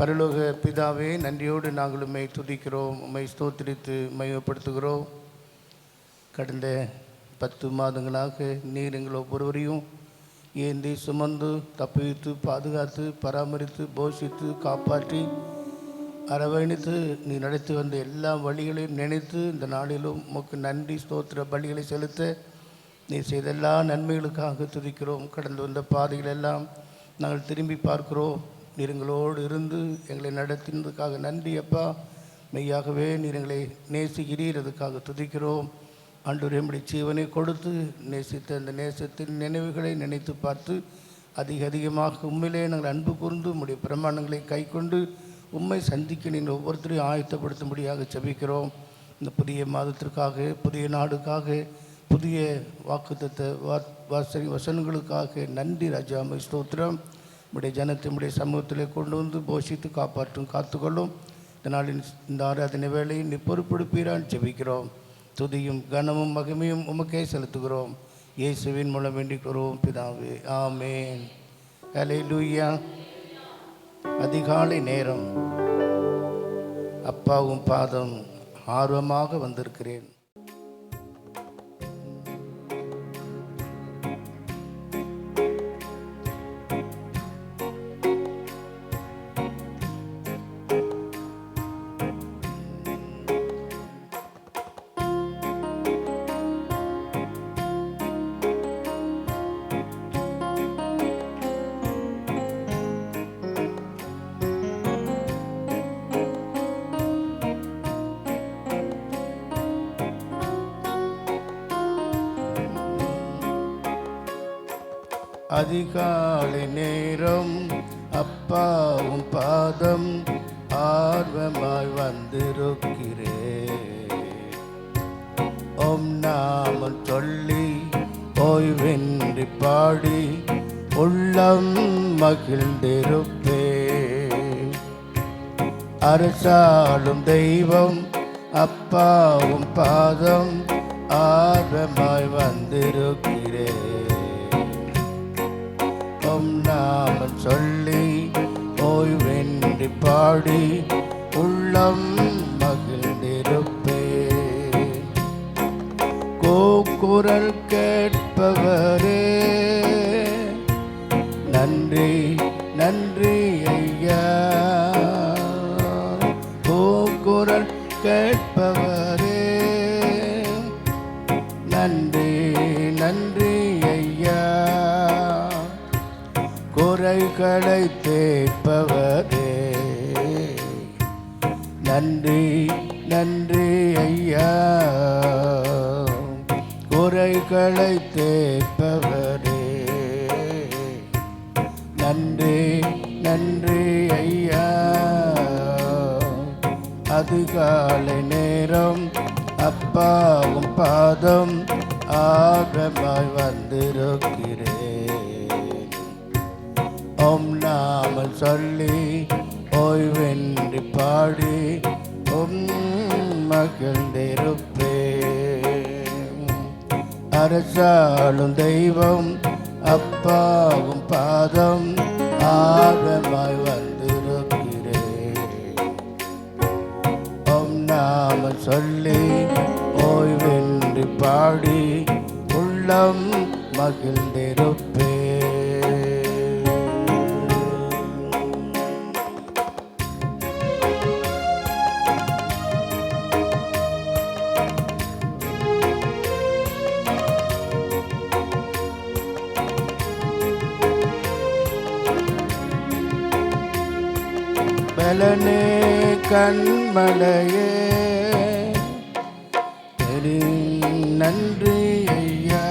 பரலோக பிதாவே, நன்றியோடு நாங்கள் உம்மை துதிக்கிறோம், உம்மை ஸ்தோத்திரித்து மகிமைப்படுத்துகிறோம். கடந்த 10 மாதங்களாக நீர் எங்கள் ஒவ்வொருவரையும் ஏந்தி சுமந்து தப்பித்து பாதுகாத்து பராமரித்து போஷித்து காப்பாற்றி அரவணைத்து நீ நடத்தி வந்த எல்லா வழிகளையும் நினைத்து இந்த நாளிலும் உமக்கு நன்றி ஸ்தோத்திர பலிகளை செலுத்த நீ செய்த எல்லா நன்மைகளுக்காக துதிக்கிறோம். கடந்து வந்த பாதைகளெல்லாம் நாங்கள் திரும்பி பார்க்கிறோம். நீர் எங்களோடு இருந்து எங்களை நடத்தினதுக்காக நன்றி அப்பா. மெய்யாகவே நீர் எங்களை நேசிக்கிறீர், அதுக்காக துதிக்கிறோம். ஆண்டவரே, நம்முடைய ஜீவனை கொடுத்து நேசித்த அந்த நேசத்தின் நினைவுகளை நினைத்து பார்த்து அதிகமாக உண்மையிலே நாங்கள் அன்பு கூர்ந்து உம்முடைய பிரமாணங்களை கை கொண்டு உம்மை சந்திக்க நீங்கள் ஒவ்வொருத்தரையும் ஆயத்தப்படுத்தும்படியாக ஜெபிக்கிறோம். இந்த புதிய மாதத்திற்காக, புதிய நாடுக்காக, புதிய வாக்குத்தத்த வசனங்களுக்காக நன்றி ராஜா. உம்மை ஸ்தோத்திரம். உடைய ஜனத்தை உடைய சமூகத்திலே கொண்டு வந்து போஷித்து காப்பாற்றும் காத்துக்கொள்ளும். இந்த நாளின் இந்த ஆராதனை வேலையை நீ பொறுப்பெடுப்பீரான் ஜெபிக்கிறோம். துதியும் கனமும் மகிமையும் உமக்கே செலுத்துகிறோம். இயேசுவின் மூலம் வேண்டிக் கொள்வோம் பிதாவே, ஆமேன். ஹல்லேலூயா. அதிகாலை நேரம் அப்பாவும் பாதம் ஆர்வமாக வந்திருக்கிறேன். அதிகாலை நேரம் அப்பாவும் பாதம் ஆர்வமாய் வந்திருக்கிறேன். ஓம் நாமம் சொல்லி ஓய்வின்றி பாடி உள்ளம் மகிழ்ந்திருப்பேன். அரசாளும் தெய்வம் அப்பாவும் பாதம் ஆர்வமாய் வந்திருக்கிறேன். நாம சொல்லி ஓய்வென்றி பாடி உள்ளம் மகிழ்ந்திருப்பேன். கூக்குரல் கேட்பவரே நன்றி நன்றி ஐயா. கூக்குரல் கேட்பவரே நன்றி நன்றி ஐயா. குறைகளை தேய்ப்பவரே நன்றி நன்றி ஐயா. குறைகளை தேய்ப்பவரே நன்றி நன்றி ஐயா. அதிகாலை நேரம் அப்பாவும் பாதம் ஆர்வமாய் வந்திருக்கிறேன். ஓம் நாமம் சொல்லி ஓய்வென்றி பாடி மகிழ்ந்திருப்பேன். அரசாளும் தெய்வம் அப்பாவும் பாதம் ஆர்வமாய் வந்திருக்கிறேன். ஓம் நாமம் சொல்லி ஓய்வென்றி பாடி உள்ளம் மகிழ்ந்திருப்பேன். பலனே கண்மலையே நன்றி ஐயா.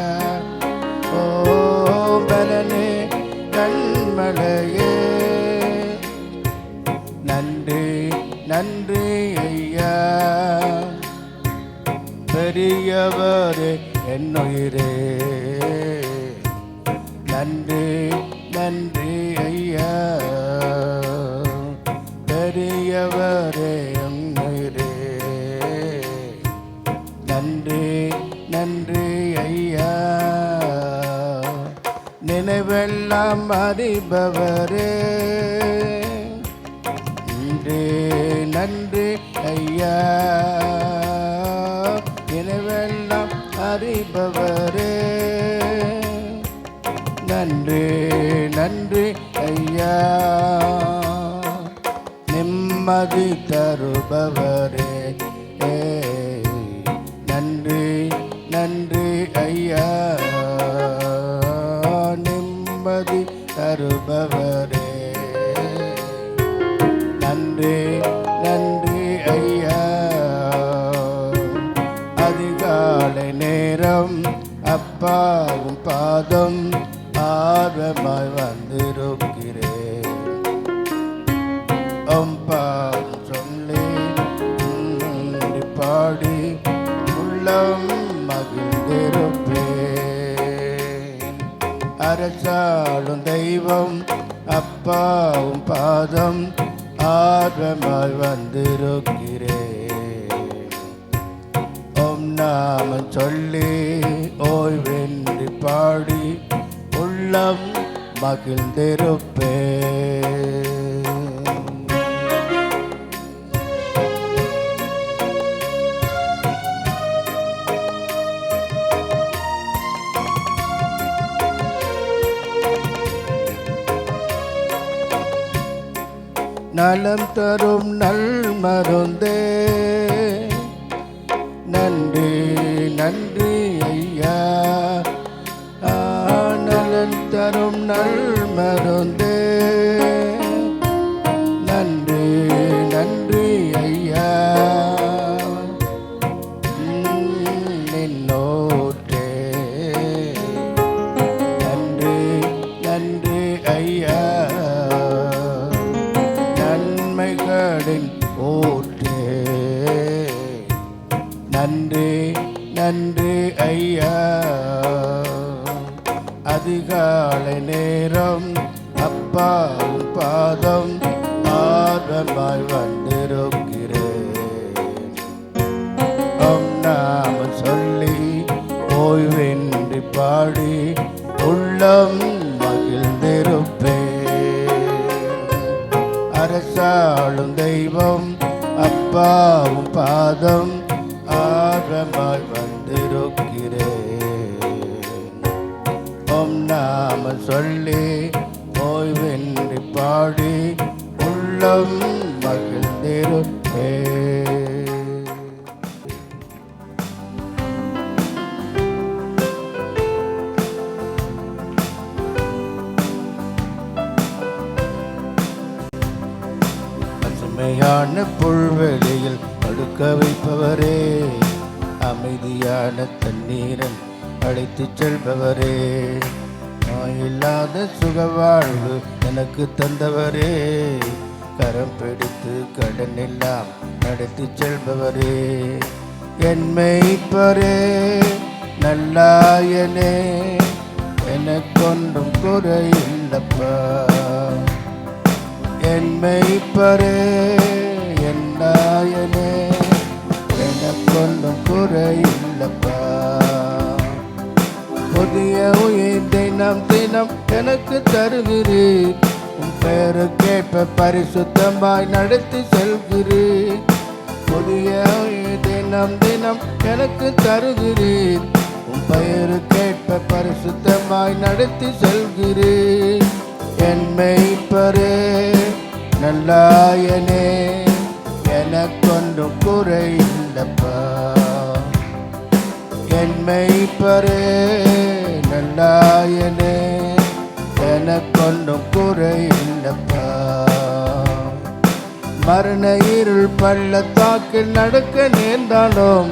ஓ பலனே கண்மலையே நன்றி நன்றி ஐயா. பெரியவரே என்னுயிரே நன்றி நன்றி ஐயா. பெரியவரே என்னுயிரே நன்றி நன்றி ஐயா. நினைவெல்லாம் அறிபவரே ஐயா, நினைவெல்லாம் அறிபவரே, நன்றி நன்றி ஐயா, நிம்மதி தருபவரே, நன்றி நன்றி ஐயா, நிம்மதி தருபவரே, நன்றி நன்றி ஐயா. அதிகாலை நேரம் அப்பாவும் பாதம் ஆர்வமாய் வந்திருக்கிறேன், பாதம் சொல்லி பாடி உள்ளம் மகிழ்ந்திருப்பேன். அரசாளும் தெய்வம் அப்பாவும் பாதம் ஆர்வமாய் வந்திருக்கிறேன், நாமம் சொல்லி ஓய்வென்று பாடி உள்ளம் மகிழ்ந்திருப்பேன். நலம் தரும் நல் மருந்தே, நன்றி நன்றி ஐயா, நலன் தரும் நல் மருந்தே, நன்றி நன்றி ஐயா, நின்னோற்றே, நன்றி நன்றி ஐயா, நன்மைகளின் ஊற்றே, நன்றி நன்றி ஐயா. அதிகாலை நேரம் அப்பாவும் பாதம் ஆர்வமாய் வந்திருக்கிறேன், நாம சொல்லி ஓய்வென்று பாடி உள்ளம் மகிழ்ந்திருப்பேன். அரசாளும் தெய்வம் அப்பாவும் பாதம் ஆர்வமாய் வந்திருக்கிறேன், நாம சொல்லி ஓய்வென்று பாடி உள்ளம் மகிழ்ந்திருப்பேன். பசுமையான புல்வெளியில் படுக்க வைப்பவரே, அமைதியான தண்ணீரன் அழைத்துச் செல்பவரே, நோயில்லாத சுகவாழ்வு எனக்கு தந்தவரே, கரம் பிடித்து கடன் எல்லாம் நடத்திச் செல்பவரே, என் மேய்ப்பரே நல்லாயனே, எனக்கொன்றும் குறையில்லப்பா, என் மேய்ப்பரே என் நாயனே, எனக்கொன்றும் குறையில்லப்பா. புதிய உயிர் தினம் தினம் எனக்கு தருகிறீர், உன் பெயருக்கேற்ப பரிசுத்தமாய் நடத்தி செல்கிறீர். புதிய உயிர் தினம் தினம் எனக்கு தருகிறீர், உன் பெயருக்கேற்ப பரிசுத்தமாய் நடத்தி செல்கிறீர். என் மேய்ப்பரே நல்லாயனே, எனக்கொன்றும் குறையில்லப்பா, என் மேய்ப்பரே நல்லாயனே, எனக்கொன்றும் குறையில்லப்பா. மரண இருள் பள்ளத்தாக்கில் நடக்க நேர்ந்தாலும்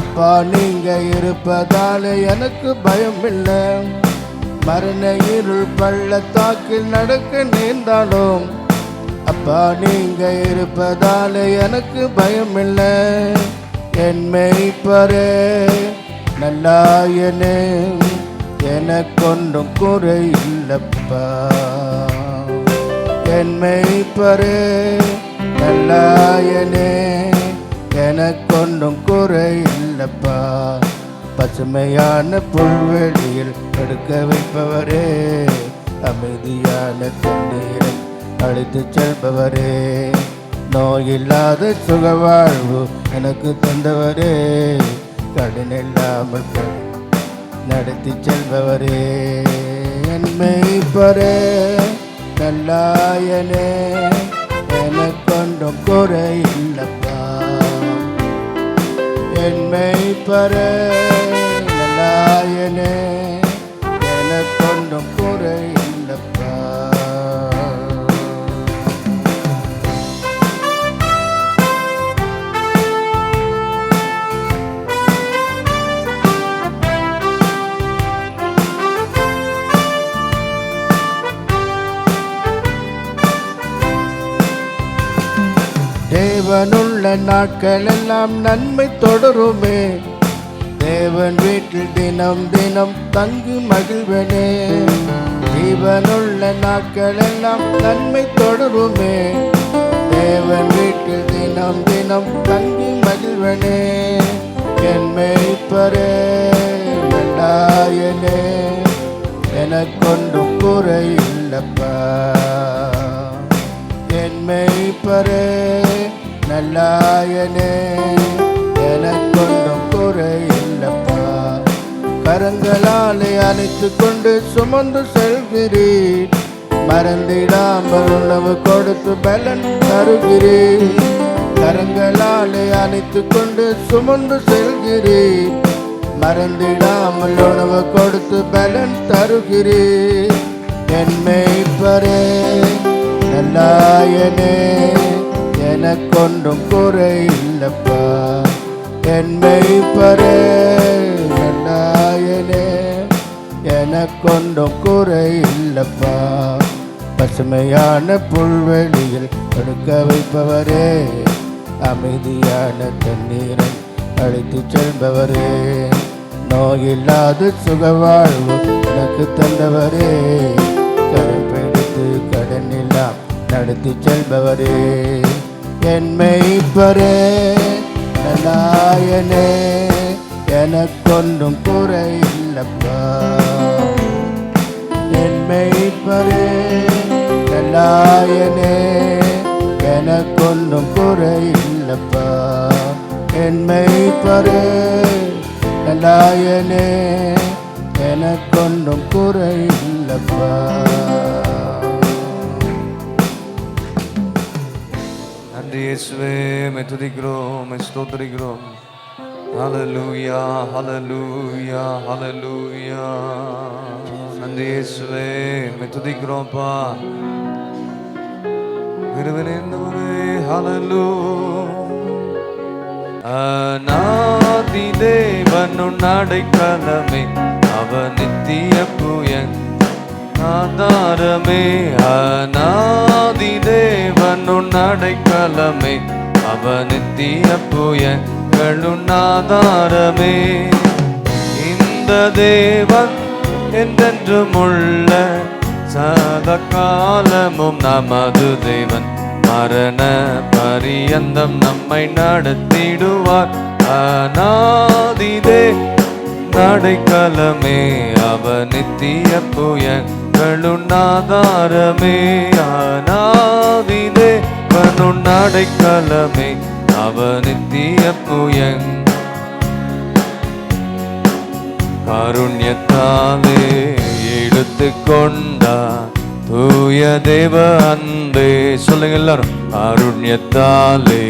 அப்பா நீங்க இருப்பதால எனக்கு பயம் இல்லை. மரண இருள் பள்ளத்தாக்கில் நடக்க நேர்ந்தாலும் அப்பா நீங்க இருப்பதால எனக்கு பயம் இல்லை. என் மேய்ப்பரே நல்லாயனே, எனக்கொன்றும் குறையில்லப்பா, என் மேய்ப்பரே நல்லாயனே, எனக்கொன்றும் குறையில்லப்பா. பசுமையான புல்வெளியில் படுக்க வைப்பவரே, அமைதியான தண்ணீரை அழைத்து செல்பவரே, நோயில்லாத சுகவாழ்வு எனக்கு தந்தவரே, கடன் இல்லாமல் நடத்தி செல்பவரே, என் மேய்ப்பரே நல்லாயனே, எனக்கொன்றும் குறை இல்லப்பா. என் மேய்ப்பரே நல்லாயனே, எனக்கொன்றும் குறை இல்லப்பா. தேவனுள்ள நாட்கள் எல்லாம் நன்மை தொடருமே, தேவன் வீட்டில் தினம் தினம் தங்கி மகிழ்வனே. ஜீவனுள்ள நாட்கள் எல்லாம் நன்மை தொடருமே, தேவன் வீட்டில் தினம் தினம் தங்கி மகிழ்வனே. என் மேய்ப்பரே நல்லாயனே, எனக்கொன்றும் குறை இல்லப்பா. என் மேய்ப்பரே நல்லாயனே, எனக்கொன்றும் குறை இல்லப்பா. கரங்களாலே அணைத்து கொண்டு சுமந்து செல்கிறீர், மறந்திடாமல் உணவு கொடுத்து பலன் தருகிறீர். கரங்களாலே அணைத்து கொண்டு சுமந்து செல்கிறீர், மறந்திடாமல் உணவு கொடுத்து பலன் தருகிறீர். என் மேய்ப்பரே நல்லாயனே, எனக்கொன்றும் குறை இல்லப்பா. என் மேய்ப்பரே நல்லாயனே, எனக்கொன்றும் குறை இல்லப்பா. பசுமையான புல்வெளியில் படுக்க வைப்பவரே, அமைதியான தண்ணீரை அழைத்து செல்பவரே, நோயில்லாத சுகவாழ்வு எனக்கு தந்தவரே, கரம் பிடித்து கடனெல்லாம் நடத்தி செல்பவரே. என் மேய்ப்பரே நல்லாயனே, எனக்கொன்றும் குறை இல்லப்பா. என் மேய்ப்பரே நல்லாயனே, எனக்கொன்றும் குறை இல்லப்பா. என் மேய்ப்பரே நல்லாயனே, எனக்கொன்றும் குறை இல்லப்பா. இயேசுவே மை துதிக்கிறோம், மை ஸ்தோத்திரிக்கிறோம். ஹல்லேலூயா ஹல்லேலூயா ஹல்லேலூயா. நன்றி இயேசுவே மை துதிக்கிறோம்ப்பா. விருவினே ஹல்லேலூயா. அநாதி தேவனுன் அடைக்கலமே, அவர் நித்திய புயன் ஆதாரமே. அநாதி தேவனுன் அடைக்கலமே, அவர் நித்திய புயங்களுன் ஆதாரமே. இந்த தேவன் என்றென்றும் உள்ள சதா காலமும் நமது தேவன், மரண பரியந்தம் நம்மை நடத்திடுவார். அநாதி அடைக்கலமே, அவர் நித்திய புயங்களுன் ஆதாரமே. அநாதி தேவனுன் அடைக்கலமே, அவர் நித்திய புயங் காருண்யத்தாலே எடுத்து கொண்டார் தூய தேவ அன்பே. சொல்லுங்க எல்லாரும். காருண்யத்தாலே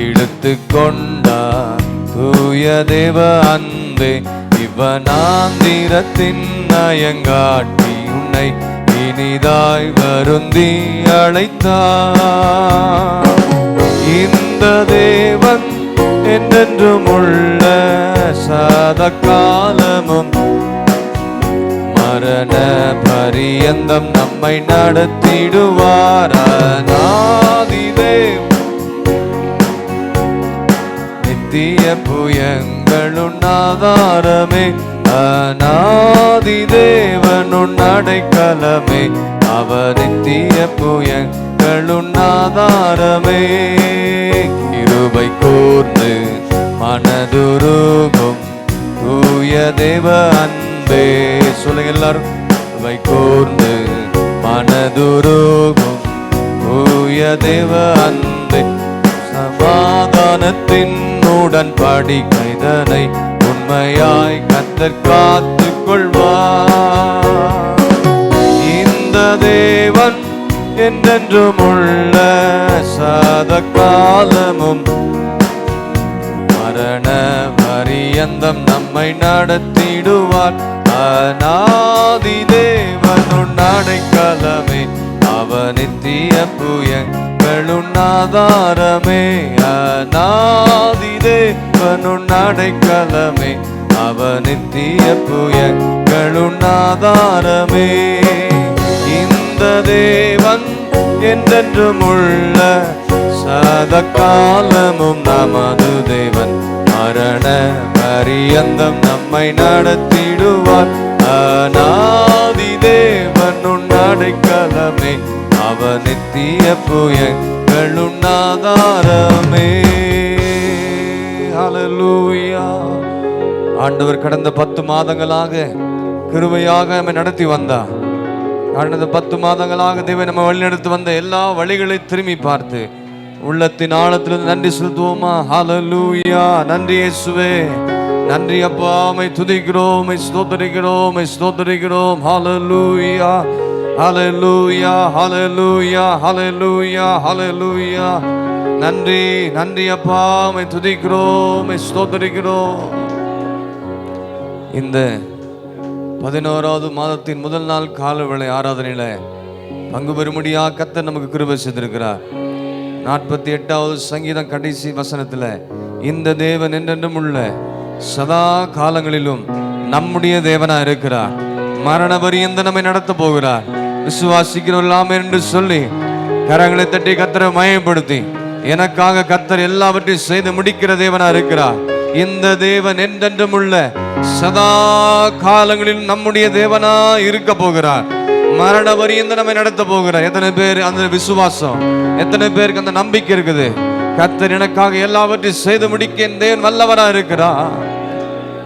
எடுத்து கொண்டார் தூய தேவ அன்பே, இவனாந்திரத்தின் நயங்காட்டி உன்னை இனிதாய் வருந்தி அழைத்தார். இந்த தேவன் என்றென்றும் உள்ள சதா காலமும் மரண பரியந்தம் நம்மை நடத்திடுவார். அநாதி தேவன் நித்திய புயங்களுன் ஆதாரமே. அநாதி தேவனுன் அடைக்கலமே, அவர் நித்திய புயங்களுன் ஆதாரமே. கிருபை கூர்ந்து மனதுருகும் தூய தேவ அன்பே. சொல்லுங்க எல்லாரும். கிருபை கூர்ந்து மனதுருகும் தூய தூய தேவ அன்பே சமாதானத்தின் உடன்படிக்கைதனை உண்மையாய் கர்த்தர் காத்துக் கொள்வார். இந்த தேவன் என்றென்றும் உள்ள சத காலமும் மரண பரியந்தம் நம்மை நடத்திடுவார். அநாதி தேவனுன் அடைக்கலமே அவர் நித்திய புயங்களுன் ஆதாரமே. அநாதி தேவனுன் அடைக்கலமே அவர் நித்திய புயங்களுன் ஆதாரமே. இந்த தேவன் என்றென்றும் உள்ள சத காலமும் நமது தேவன் மரண பரியந்தம் நம்மை நடத்திடுவார். அநாதி தேவனுன் அடைக்கலமே அவர் நித்திய புயங்களுன் ஆதாரமே. ஹல்லேலூயா. ஆண்டவர் கடந்த 10 மாதங்களாக கிருபையாக நம்மை நடத்தி வந்தார். கடந்த 10 மாதங்களாக தேவன் நம்ம வழிநடத்தி வந்த எல்லா வழிகளை திரும்பி பார்த்து உள்ளத்தின் ஆழத்திலிருந்து நன்றி செலுத்துவோமா? ஹல்லேலூயா. நன்றி இயேசுவே, நன்றி அப்பா, உம்மை துதிக்கிறோம், உம்மை ஸ்தோத்திரிக்கிறோம், உம்மை ஸ்தோத்திரிக்கிறோம். ஹல்லேலூயா, ஹல்லேலூயா, ஹல்லேலூயா, ஹல்லேலூயா, ஹல்லேலூயா. நன்றி நன்றி அப்பா, உம்மை துதிக்கிறோம், உம்மை ஸ்தோத்திரிக்கிறோம். இந்த 11வது மாதத்தின் முதல் நாள் காலவேளை ஆராதனையில பங்கு பெறும்படியாக கர்த்தர் நமக்கு கிருபை செய்திருக்கிறார். 48வது சங்கீதம் கடைசி வசனத்துல இந்த தேவன் என்றென்றும் உள்ள சதா காலங்களிலும் நம்முடைய தேவனா இருக்கிறார். மரண பரியந்த நம்மை நடத்த போகிறார். விசுவாசிக்கிறோம் என்று சொல்லி கரங்களை தட்டி கர்த்தரை மயப்படுத்தி எனக்காக கர்த்தர் எல்லாவற்றையும் செய்து முடிக்கிற தேவனா இருக்கிறார். இந்த தேவன் என்றென்றும் உள்ள சதா காலங்களில் நம்முடைய தேவனா இருக்க போகிறார். மரண பரியந்த நம்மை நடத்த போகிறார். எத்தனை பேர் அந்த விசுவாசம், எத்தனை பேருக்கு அந்த நம்பிக்கை இருக்குது? கர்த்தர் எனக்காக எல்லாவற்றையும் செய்து முடிக்க என் தேவன் வல்லவரா இருக்கிறார்.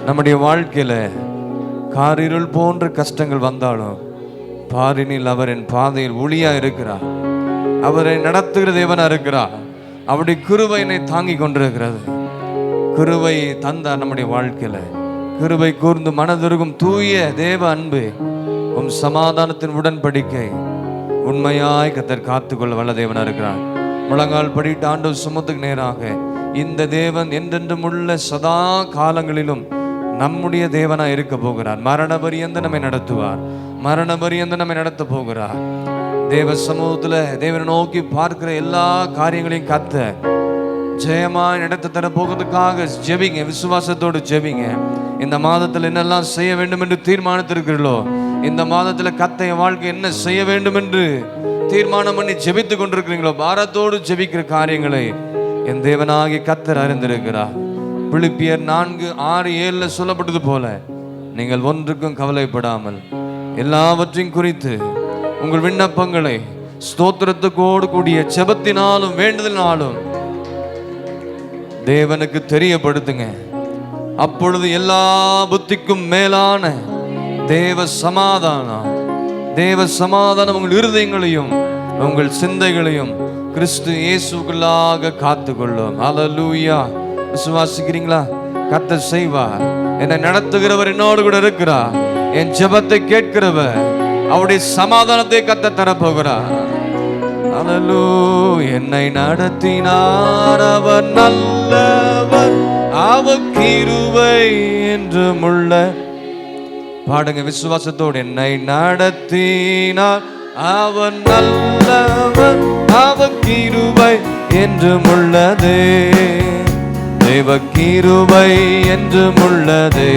நம்முடைய வாழ்க்கையில காரிருள் போன்ற கஷ்டங்கள் வந்தாலும் பாரினில் அவர் என் பாதையில் ஒளியா இருக்கிறார். அவரை நடத்துகிற தேவனா இருக்கிறார். அவருடைய கிருபை என்னை தாங்கி கொண்டிருக்கிறது. கிருபை தந்தார் நம்முடைய வாழ்க்கையில. கிருபை கூர்ந்து மனதுருகும் தூய தேவ அன்பு உம் சமாதானத்தின் உடன்படிக்கை உண்மையாய் கர்த்தர் காத்துக்கொள்ள வல்ல தேவனா இருக்கிறார். முழங்கால் படிட்டு ஆண்டவர் சமூகத்துக்கு நேராக இந்த தேவன் என்றென்றும் உள்ள சதா காலங்களிலும் நம்முடைய தேவனா இருக்க போகிறார். மரண பரியந்த நம்மை நடத்துவார். மரண பரியந்த நம்மை நடத்த போகிறார். தேவ சமூகத்துல தேவனை நோக்கி பார்க்கிற எல்லா காரியங்களையும் கத்த ஜெயமாய் நடத்த தர போகிறதுக்காக ஜெபிங்க. விசுவாசத்தோடு ஜெபிங்க. இந்த மாதத்தில் என்னெல்லாம் செய்ய வேண்டும் என்று தீர்மானித்திருக்கிறீர்களோ, இந்த மாதத்துல கர்த்தர் என் வாழ்க்கை என்ன செய்ய வேண்டும் என்று தீர்மானம் பண்ணி ஜெபித்து கொண்டிருக்கிறீங்களோ, பாரத்தோடு ஜெபிக்கிற காரியங்களை என் தேவனாகி கர்த்தர் அறிந்திருக்கிறார். பிலிப்பியர் 4:6-7 சொல்லப்பட்டது போல நீங்கள் ஒன்றுக்கும் கவலைப்படாமல் எல்லாவற்றையும் குறித்து உங்கள் விண்ணப்பங்களை ஸ்தோத்திரத்துக்கோடு கூடிய ஜெபத்தினாலும் வேண்டுதலினாலும் தேவனுக்கு தெரியப்படுத்துங்க. அப்பொழுது எல்லா புத்திக்கும் மேலான தேவ சமாதானம் உங்கள் இருதயங்களையும் உங்கள் சிந்தைகளையும் கிறிஸ்து இயேசுக்குள்ளாக காத்துக்கொள்ளும். ஹல்லேலூயா. விசுவாசிக்கிறீங்களா? கர்த்தர் செய்வார். என்னை நடத்துகிறவர் என்னோடு கூட இருக்கிறார். என் ஜெபத்தை கேட்கிறவர், அவருடைய சமாதானத்தை கர்த்தர் தரப்போகிறார். ஹல்லேலூயா. என்னை நடத்தினார் அவர் நல்லவர், அவர் கிருபை என்றும் உள்ள. பாடுங்க விசுவாசத்தோடு. என்னை நடத்தினார் அவர் நல்லவர், அவர் கிருபை என்றும் உள்ளதே, தேவ கிருபை என்றும் உள்ளதே.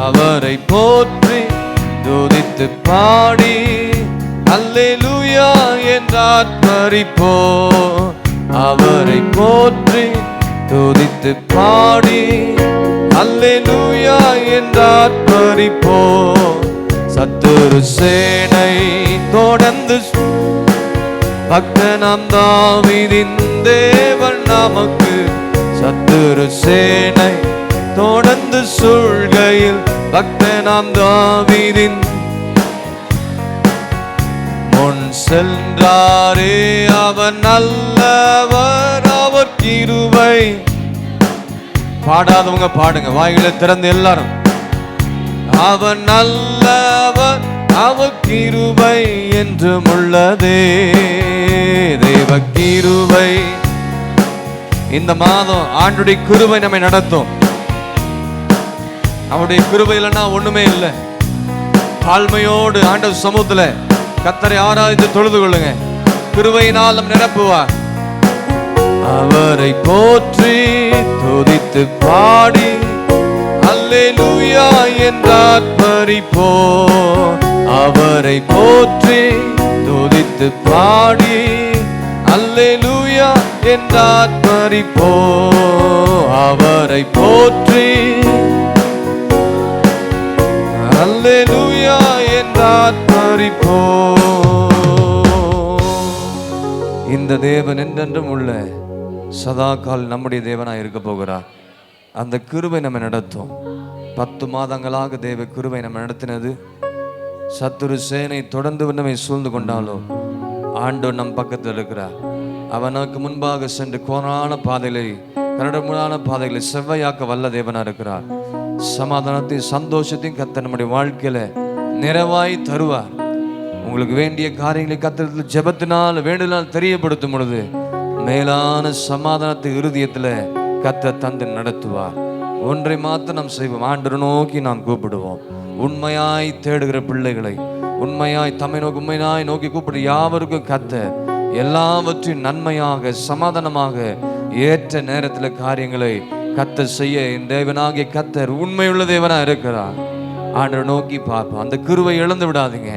அவரை போற்றி துதித்து பாடி அல்லேலூயா என்றார் பரிப்போ. அவரை போற்றி துதித்து பாடி அல்லேலூயா என்றார் பரிப்போ. சத்துரு சேனை தொடர்ந்து பக்தனாம் தாவீதின் தேவன் நமக்கு. சத்துரு சேனை தொடர்ந்து சூழ்கையில் பக்தனாம் தாவீதின் முன் சென்றாரே அவர் நல்லவர், அவர் கிருபை. பாடாதவங்க பாடுங்க, வாயில திறந்து எல்லாரும். அவர் நல்லவர், அவர் கிருபை என்றும் உள்ளதே, தேவ கிருபை. இந்த மாதம் ஆண்டுடைய கிருபை நம்மை நடத்தும். அவருடைய கிருபை இல்லைன்னா ஒண்ணுமே இல்லை. தாழ்மையோடு ஆண்டவர் சமூகத்துல கர்த்தரை ஆராதித்து தொழுது கொள்ளுங்க. கிருபையினால் நம்ம நிரப்புவார். அவரை போற்றி துதித்து பாடி அல்லேலூயா என்றார் பரிப்போ. அவரை போற்றி துதித்து பாடி அல்லேலூயா என்றார் பரிப்போ. அவரை போற்றி அல்லேலூயா என்றார் பரிப்போ. இந்த தேவன் என்றென்றும் உள்ள சதாகால் நம்முடைய தேவனாய் இருக்க போகிறார். அந்த கிருபை நம்ம நடத்தும். 10 மாதங்களாக தேவ கிருபை நம்ம நடத்தினது. சத்துரு சேனை தொடர்ந்து நம்மை சூழ்ந்து கொண்டாலும் ஆண்டவர் நம் பக்கத்தில் இருக்கிறார். அவனுக்கு முன்பாக சென்று கோணான பாதைகளை, கரடுமுரடான பாதைகளை செவ்வையாக்க வல்ல தேவனா இருக்கிறார். சமாதானத்தையும் சந்தோஷத்தையும் கர்த்தர் நம்முடைய வாழ்க்கையில நிறைவாய் தருவார். உங்களுக்கு வேண்டிய காரியங்களை கர்த்தரிடத்தில் ஜெபத்தினால் வேண்டுதலால் தெரியப்படுத்தும் பொழுது மேலான சமாதானத்தை இருதயத்துல கர்த்தர் தந்து நடத்துவார். ஒன்றை மாத்திரம் நாம் செய்வோம், ஆண்டவரை நோக்கி நாம் கூப்பிடுவோம். உண்மையாய் தேடுகிற பிள்ளைகளை, உண்மையாய் தம்மை நோக்கி உண்மையாய் நோக்கி கூப்பிடு யாவருக்கும் கர்த்தர் எல்லாவற்றையும் நன்மையாக சமாதானமாக ஏற்ற நேரத்தில் காரியங்களை கர்த்தர் செய்ய என் தேவனாகிய கர்த்தர் உண்மையுள்ள தேவனா இருக்கிறார். ஆண்டவரை நோக்கி பார்ப்போம். அந்த கிருபை இழந்து விடாதீங்க.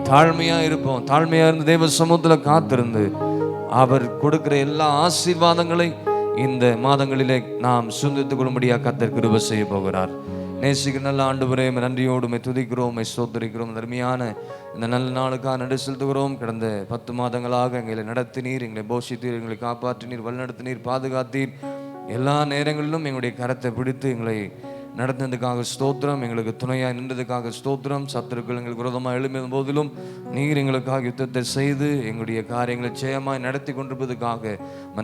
தாழ்மையா இருப்போம். தாழ்மையா இருந்து தேவ சமூகத்துல காத்திருந்து அவர் கொடுக்கிற எல்லா ஆசீர்வாதங்களை இந்த மாதங்களிலே நாம் சுதந்திரத்துக் கொள்ளும்படியாக கர்த்தர் கிருபை செய்ய போகிறார். நேசிக்கிற நல்ல ஆண்டவரே, நன்றியோடு துதிக்கிறோம், ஸ்தோத்திரிக்கிறோம். தர்மையான இந்த நல்ல நாளுக்காக நன்றி செலுத்துகிறோம். கடந்த 10 மாதங்களாக எங்களை நடத்தினீர், எங்களை போஷித்தீர், எங்களை காப்பாற்றினீர், வழிநடத்தினீர், பாதுகாத்தீர். எல்லா நேரங்களிலும் எங்களுடைய கரத்தை பிடித்து எங்களை நடந்ததுக்காக ஸ்தோத்திரம். எங்களுக்கு துணையாக நின்றதுக்காக ஸ்தோத்திரம். சத்துருக்கள் எங்களுக்கு விரோதமாக எழும்பிய போதிலும் நீர் எங்களுக்காக யுத்தத்தை செய்து எங்களுடைய காரியங்களை ஜெயமாய் நடத்தி கொண்டிருப்பதுக்காக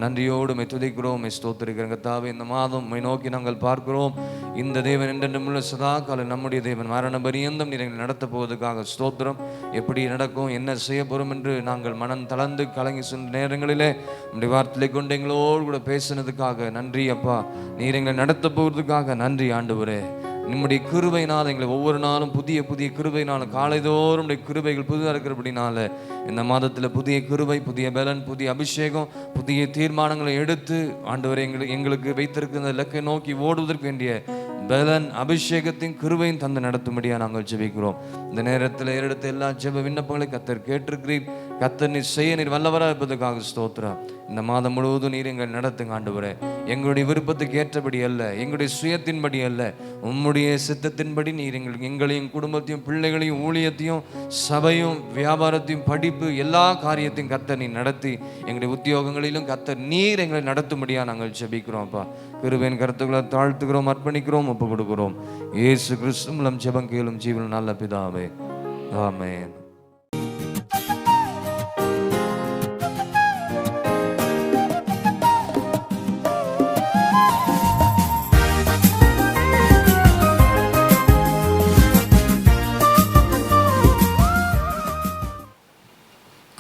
நன்றியோடு துதிக்கிறோம், ஸ்தோத்திரிக்கிறோம். கர்த்தாவே, இந்த மாதம் நோக்கி நாங்கள் பார்க்கிறோம். இந்த தேவன் என்றென்றுமுள்ள சதா காலம் நம்முடைய தேவன் மரண பரியந்தம் நீர் எங்களை நடத்த போவதற்காக ஸ்தோத்திரம். எப்படி நடக்கும், என்ன செய்ய போறோம் என்று நாங்கள் மனம் தளர்ந்து கலங்கி சென்ற நேரங்களிலே நம்முடைய வார்த்தையை கொண்டு எங்களோடு கூட பேசினதுக்காக நன்றி அப்பா. நீர் எங்களை நடத்த போவதற்காக நன்றி ஆண்டவரே. நம்முடைய கிருபையினால் எங்களை ஒவ்வொரு நாளும் புதிய புதிய கிருபையினால காலைதோறும் கிருபைகள் புதிதாக இருக்கிறபடினால இந்த மாதத்தில் புதிய கிருபை, புதிய பலன், புதிய அபிஷேகம், புதிய தீர்மானங்களை எடுத்து ஆண்டவரே எங்களுக்கு வைத்திருக்கிற இலக்கை நோக்கி ஓடுவதற்கு வேண்டிய பலன், அபிஷேகத்தையும் கிருபையும் தந்து நடத்தும்படியாக நாங்கள் ஜெபிக்கிறோம். இந்த நேரத்தில் எடுத்த எல்லா ஜெப விண்ணப்பங்களை கர்த்தர் கேட்டிருக்கிறீர். கர்த்தர் நீர் செய்ய நீர் வல்லவராக இருப்பதற்காக ஸ்தோத்திரம். இந்த மாதம் முழுவதும் நீர் எங்கள் நடத்துங்க ஆண்டவரே. எங்களுடைய விருப்பத்துக்கு ஏற்றபடி அல்ல, எங்களுடைய சுயத்தின்படி அல்ல, உம்முடைய சித்தத்தின்படி நீர் எங்களையும் குடும்பத்தையும் பிள்ளைகளையும் ஊழியத்தையும் சபையும் வியாபாரத்தையும் படிப்பு எல்லா காரியத்தையும் கர்த்தர் நீர் நடத்தி எங்களுடைய உத்தியோகங்களிலும் கர்த்தர் நீர் எங்களை நடத்தும்படியாக நாங்கள் ஜெபிக்கிறோம் அப்பா. கிருபையின் கருத்துக்களை தாழ்த்துக்கிறோம், அர்ப்பணிக்கிறோம், ஒப்பு கொடுக்கிறோம். இயேசு கிறிஸ்து மூலம் ஜெபம் கேளும் ஜீவன் நல்ல பிதாவே, ஆமென்.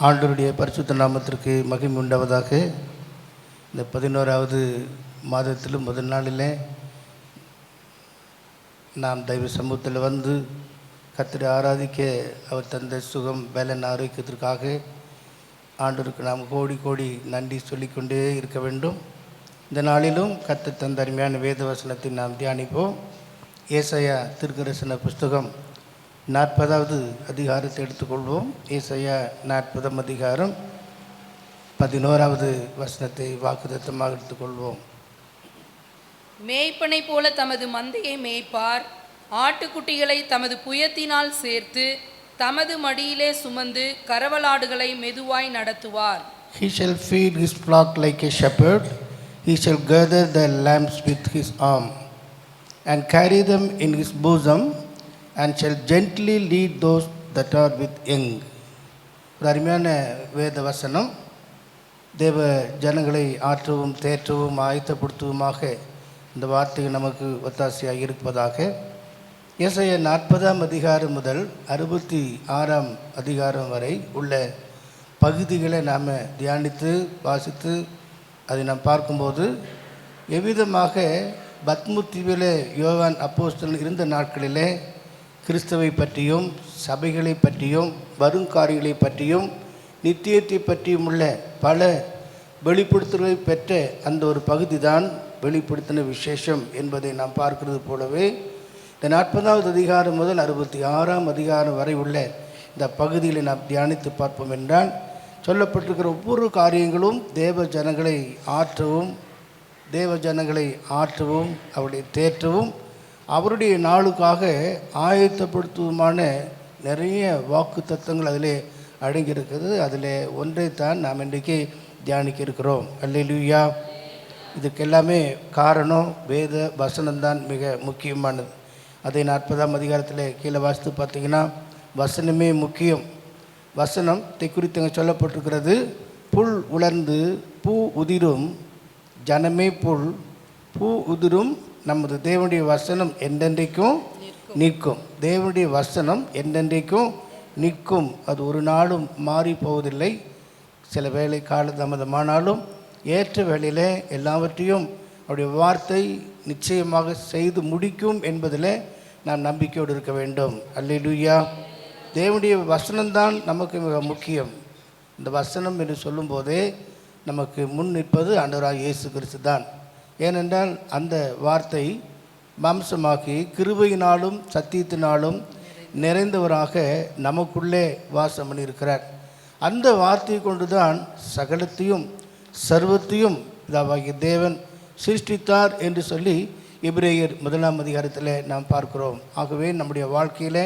ஆண்டவருடைய பரிசுத்த நாமத்திற்கு மகிமை உண்டாவதாக. இந்த 11வது மாதத்திலும் முதல் நாளில் நாம் தெய்வ சமூகத்தில் வந்து கர்த்தரை ஆராதிக்க அவர் தந்த சுகம், பலன், ஆரோக்கியத்திற்காக ஆண்டவருக்கு நாம் கோடி கோடி நன்றி சொல்லிக்கொண்டே இருக்க வேண்டும். இந்த நாளிலும் கர்த்தர் தந்த அருமையான வேத வசனத்தை நாம் தியானிப்போம். ஏசாயா தீர்க்கதரிசன புஸ்தகம் 40வது அதிகாரத்தை எடுத்துக்கொள்வோம். ஏசாயா 40ஆம் அதிகாரம் 11வது வசனத்தை வாக்குத்தத்தமாக எடுத்துக்கொள்வோம். மேய்ப்பனை போல தமது மந்தையை மேய்ப்பார், ஆட்டுக்குட்டிகளை தமது புயத்தினால் சேர்த்து தமது மடியிலே சுமந்து கரவலாடுகளை மெதுவாய் நடத்துவார். He shall feed his flock like a shepherd. He shall gather the lambs with his arm and carry them in his bosom, and shall gently lead those that are with young. ஒரு அருமையான வேத வசனம். தேவ ஜனங்களை ஆற்றவும் தேற்றவும் ஆயத்தப்படுத்தவுமாக இந்த வார்த்தை நமக்கு ஒத்தாசையாக இருப்பதாக. ஏசாயா 40ஆம் அதிகாரம் முதல் 66ஆம் அதிகாரம் வரை உள்ள பகுதிகளை நாம் தியானித்து வாசித்து அதை நாம் பார்க்கும்போது எவ்விதமாக பத்முத்தீவிலே யோவான் அப்போஸ்தலன் இருந்த நாட்களிலே கிறிஸ்துவை பற்றியும் சபைகளை பற்றியும் வருங்காரியங்களை பற்றியும் நித்தியத்தை பற்றியும் உள்ள பல வெளிப்படுத்தல்களை பெற்ற அந்த ஒரு பகுதி தான் வெளிப்படுத்தின விசேஷம் என்பதை நாம் பார்க்கிறது போலவே இந்த 40ஆவது அதிகாரம் முதல் 66ஆம் அதிகாரம் வரை உள்ள இந்த பகுதியில் நாம் தியானித்து பார்ப்போம் என்றால் சொல்லப்பட்டிருக்கிற ஒவ்வொரு காரியங்களும் தேவ ஜனங்களை ஆற்றவும் அவருடைய தேற்றவும் அவருடைய நாளுக்காக ஆயத்தப்படுத்துவதுமான நிறைய வாக்கு தத்துவங்கள் அதிலே அடங்கியிருக்கிறது. அதில் ஒன்றைத்தான் நாம் இன்றைக்கு தியானிக்க இருக்கிறோம். அல்லேலூயா. இதுக்கெல்லாமே காரணம் வேத வசனம்தான் மிக முக்கியமானது. அதை 40ஆம் அதிகாரத்தில் கீழே வாசித்து பார்த்தீங்கன்னா வசனமே முக்கியம். வசனத்தை குறித்து அங்கே சொல்லப்பட்டிருக்கிறது. புல் உலர்ந்து பூ உதிரும், ஜனமே புல், பூ உதிரும், நமது தேவனுடைய வசனம் என்றென்றைக்கும் நிற்கும். தேவனுடைய வசனம் என்றென்றைக்கும் நிற்கும். அது ஒரு நாளும் மாறி போவதில்லை. சில வேளை காலதாமதமானாலும் ஏற்ற வேளையில் எல்லாவற்றையும் அவருடைய வார்த்தை நிச்சயமாக செய்து முடிக்கும் என்பதில் நாம் நம்பிக்கையோடு இருக்க வேண்டும். அல்லேலூயா. தேவனுடைய வசனம்தான் நமக்கு மிக முக்கியம். இந்த வசனம் என்று சொல்லும்போதே நமக்கு முன் நிற்பது ஆண்டவராகிய இயேசு கிறிஸ்து தான். ஏனென்றால் அந்த வார்த்தை மாம்சமாக்கி கிருபையினாலும் சத்தியத்தினாலும் நிறைந்தவராக நமக்குள்ளே வாசம் பண்ணியிருக்கிறார். அந்த வார்த்தையை கொண்டு தான் சகலத்தையும் சர்வத்தையும் இதாகிய தேவன் சிருஷ்டித்தார் என்று சொல்லி எபிரேயர் 1ஆம் அதிகாரத்தில் நாம் பார்க்கிறோம். ஆகவே நம்முடைய வாழ்க்கையில்